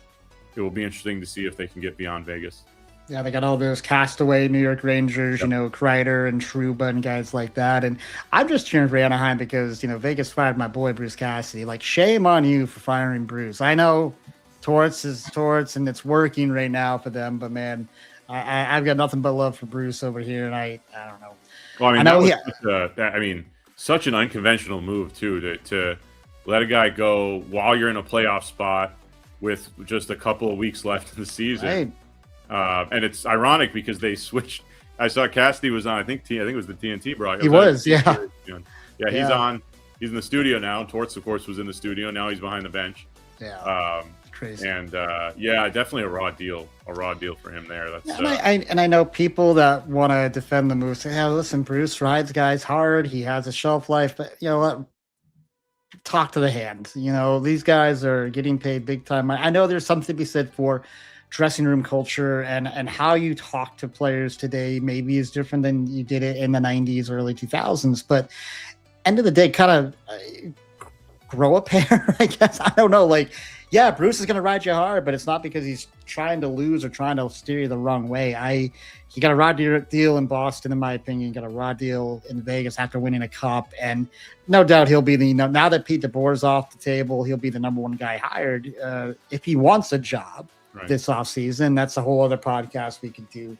it will be interesting to see if they can get beyond Vegas. Yeah, they got all those castaway New York Rangers, Kreider and Trouba and guys like that. And I'm just cheering for Anaheim because, Vegas fired my boy Bruce Cassidy. Like, shame on you for firing Bruce. I know Torts is Torts and it's working right now for them, but man, I've got nothing but love for Bruce over here, and I don't know. Well, such an unconventional move too to let a guy go while you're in a playoff spot with just a couple of weeks left in the season. Right. And it's ironic because they switched. I saw Cassidy was on. I think it was the TNT bro. He was, yeah. Yeah, he's on. He's in the studio now. Torts, of course, was in the studio. Now he's behind the bench. Yeah. Crazy. And definitely a raw deal for him there. That's I know people that want to defend the move say, "Hey, listen, Bruce rides guys hard. He has a shelf life, but you know what? Talk to the hand. These guys are getting paid big time. I know there's something to be said for dressing room culture and how you talk to players today maybe is different than you did it in the 90s, early 2000s. But end of the day, kind of grow a pair, I guess. I don't know. Like, yeah, Bruce is going to ride you hard, but it's not because he's trying to lose or trying to steer you the wrong way. He got a raw deal in Boston, in my opinion. He got a raw deal in Vegas after winning a cup. And no doubt he'll be now that Pete DeBoer's off the table, he'll be the number one guy hired if he wants a job. Right. This offseason. That's a whole other podcast we could do.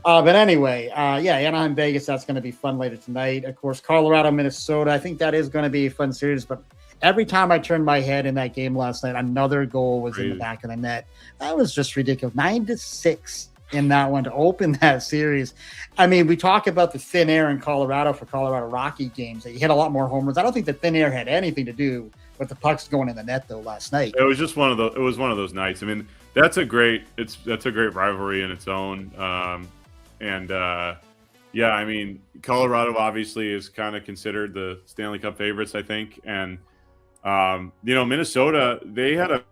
But anyway, Anaheim, Vegas, that's going to be fun later tonight. Of course, Colorado, Minnesota. I think that is going to be a fun series. But every time I turned my head in that game last night, another goal was in the back of the net. That was just ridiculous. 9-6 in that one to open that series. I mean, we talk about the thin air in Colorado for Colorado Rocky games. That you hit a lot more home runs. I don't think the thin air had anything to do with the pucks going in the net though last night. It was just one of those nights. I mean, that's a great rivalry in its own. Colorado obviously is kind of considered the Stanley Cup favorites, I think. And, Minnesota, they had a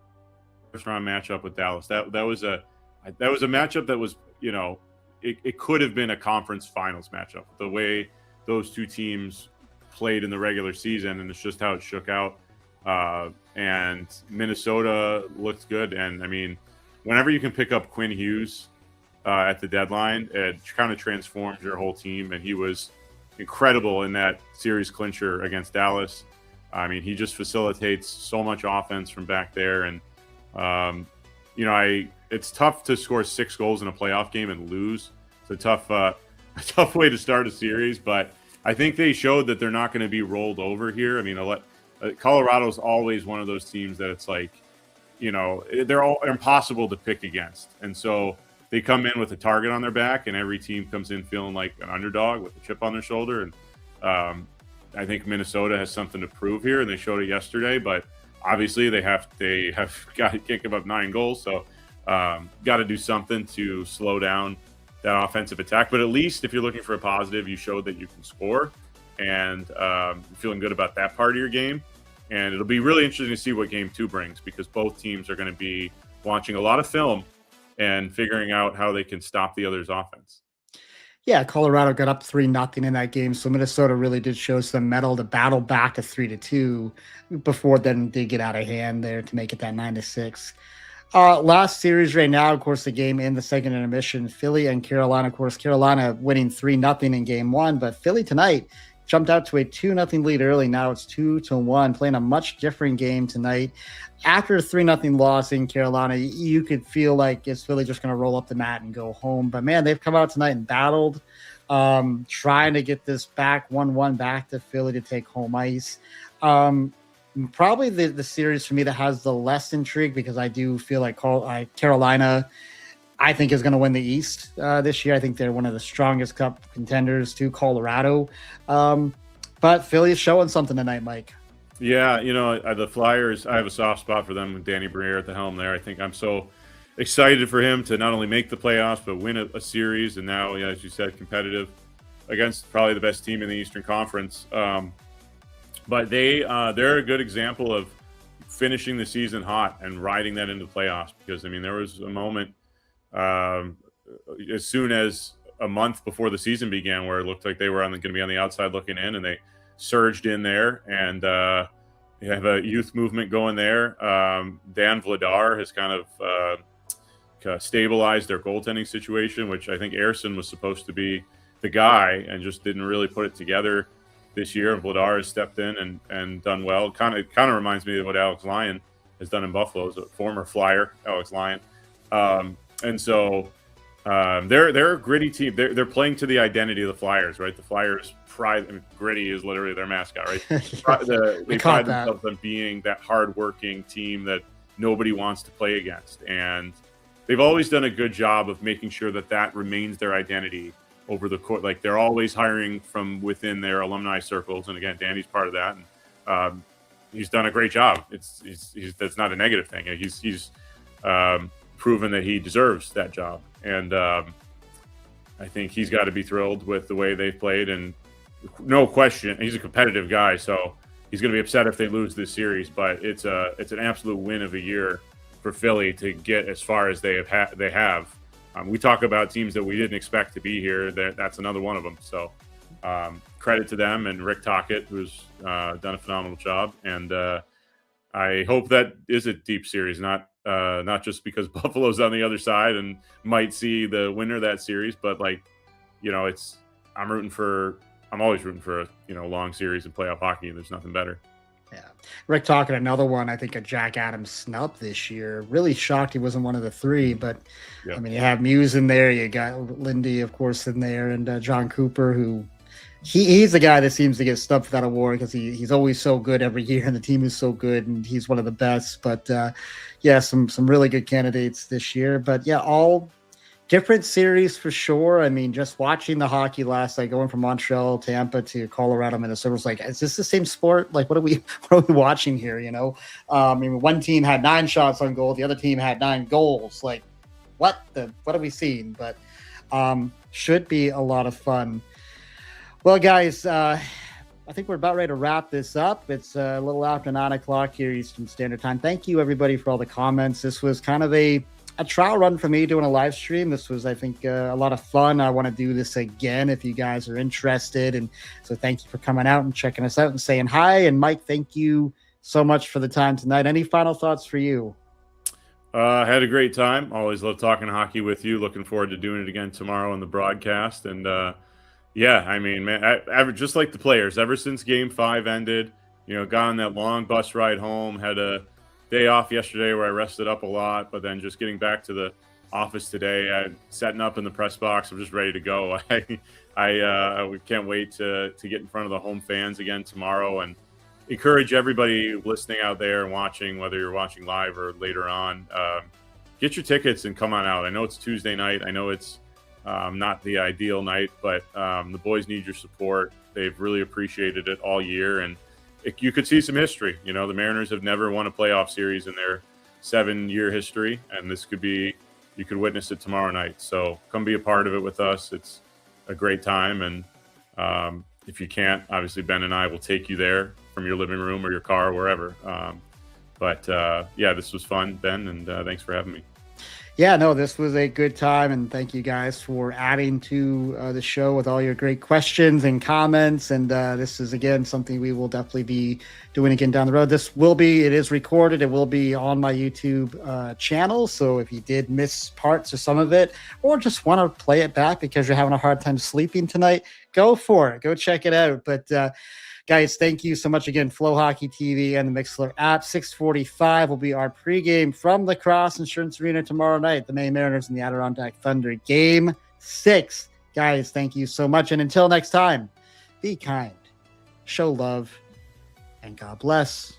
first round matchup with Dallas. That was a matchup that was, it could have been a conference finals matchup, the way those two teams played in the regular season. And it's just how it shook out. And Minnesota looked good. And I mean, whenever you can pick up Quinn Hughes at the deadline, it kind of transforms your whole team. And he was incredible in that series clincher against Dallas. I mean, he just facilitates so much offense from back there. And, it's tough to score 6 goals in a playoff game and lose. It's a tough way to start a series. But I think they showed that they're not going to be rolled over here. I mean, Colorado's always one of those teams that it's like, they're all impossible to pick against. And so they come in with a target on their back, and every team comes in feeling like an underdog with a chip on their shoulder. And I think Minnesota has something to prove here, and they showed it yesterday. But obviously they can't give up 9 goals. So got to do something to slow down that offensive attack. But at least if you're looking for a positive, you showed that you can score. And feeling good about that part of your game. And it'll be really interesting to see what Game 2 brings, because both teams are going to be watching a lot of film and figuring out how they can stop the other's offense. Yeah, Colorado got up 3-0 in that game, so Minnesota really did show some mettle to battle back to 3-2 before then they get out of hand there to make it that 9-6. Last series right now, of course, the game in the second intermission, Philly and Carolina. Of course, Carolina winning 3-0 in Game 1, but Philly tonight jumped out to a 2-0 lead early. Now it's 2-1, playing a much different game tonight. After a 3-0 loss in Carolina, you could feel like is Philly just going to roll up the mat and go home. But man, they've come out tonight and battled, trying to get this back 1-1 back to Philly to take home ice. Probably the series for me that has the less intrigue, because I do feel like Carolina, I think, is going to win the East this year. I think they're one of the strongest Cup contenders to Colorado. But Philly is showing something tonight, Mike. Yeah, the Flyers, I have a soft spot for them with Danny Briere at the helm there. I think I'm so excited for him to not only make the playoffs, but win a series. And now, as you said, competitive against probably the best team in the Eastern Conference. But they're a good example of finishing the season hot and riding that into the playoffs, because I mean, there was a moment as soon as a month before the season began where it looked like they were going to be on the outside looking in, and they surged in there, and you have a youth movement going there. Dan Vladar has kind of stabilized their goaltending situation, which I think Ersson was supposed to be the guy and just didn't really put it together this year. And Vladar has stepped in and done well. Kind of reminds me of what Alex Lyon has done in Buffalo, as a former Flyer, Alex Lyon. And so they're a gritty team. They're playing to the identity of the Flyers, right? The Flyers pride. I mean, gritty is literally their mascot, right? They pride themselves on being that hardworking team that nobody wants to play against, and they've always done a good job of making sure that remains their identity over the court. Like, they're always hiring from within their alumni circles, and again, Danny's part of that, and he's done a great job. That's not a negative thing. He's proven that he deserves that job, and I think he's got to be thrilled with the way they've played. And no question, he's a competitive guy, so he's going to be upset if they lose this series. But it's an absolute win of a year for Philly to get as far as they have. We talk about teams that we didn't expect to be here. That's another one of them. So credit to them and Rick Tocchet, who's done a phenomenal job. And I hope that is a deep series, not just because Buffalo's on the other side and might see the winner of that series, but I'm always rooting for a long series in playoff hockey. There's nothing better. Yeah. Rick Tocchet, another one, I think a Jack Adams snub this year. Really shocked he wasn't one of the three, but yeah. I mean, you have Muse in there, you got Lindy, of course, in there, and John Cooper, who he's the guy that seems to get snubbed for that award because he's always so good every year, and the team is so good, and he's one of the best. But some really good candidates this year. But yeah, all different series for sure. I mean, just watching the hockey last night, going from Montreal, Tampa to Colorado, Minnesota, was like, is this the same sport? Like, what are we watching here? I mean, one team had 9 shots on goal, the other team had 9 goals. Like, what are we seeing? But should be a lot of fun. Well, guys, I think we're about ready to wrap this up. It's a little after 9 o'clock here Eastern Standard Time. Thank you, everybody, for all the comments. This was kind of a trial run for me doing a live stream. This was, I think, a lot of fun. I want to do this again if you guys are interested. And so thank you for coming out and checking us out and saying hi. And Mike, thank you so much for the time tonight. Any final thoughts for you? I had a great time. Always love talking hockey with you. Looking forward to doing it again tomorrow on the broadcast. And yeah, I mean, man, just like the players, ever since Game 5 ended, got on that long bus ride home, had a day off yesterday where I rested up a lot, but then just getting back to the office today, setting up in the press box, I'm just ready to go. I can't wait to get in front of the home fans again tomorrow, and encourage everybody listening out there and watching, whether you're watching live or later on, get your tickets and come on out. I know it's Tuesday night. I know it's not the ideal night, but the boys need your support. They've really appreciated it all year, and you could see some history. The Mariners have never won a playoff series in their 7-year history, and you could witness it tomorrow night. So come be a part of it with us. It's a great time, and if you can't, obviously Ben and I will take you there from your living room or your car or wherever. But yeah, this was fun, Ben, and thanks for having me. Yeah, no, this was a good time, and thank you guys for adding to the show with all your great questions and comments. And this is, again, something we will definitely be doing again down the road. It is recorded. It will be on my YouTube channel. So if you did miss parts or some of it, or just want to play it back because you're having a hard time sleeping tonight, go for it. Go check it out. But guys, thank you so much again. Flow Hockey TV and the Mixlr app. 6:45 will be our pregame from the Cross Insurance Arena tomorrow night. The Maine Mariners and the Adirondack Thunder. Game 6. Guys, thank you so much. And until next time, be kind, show love, and God bless.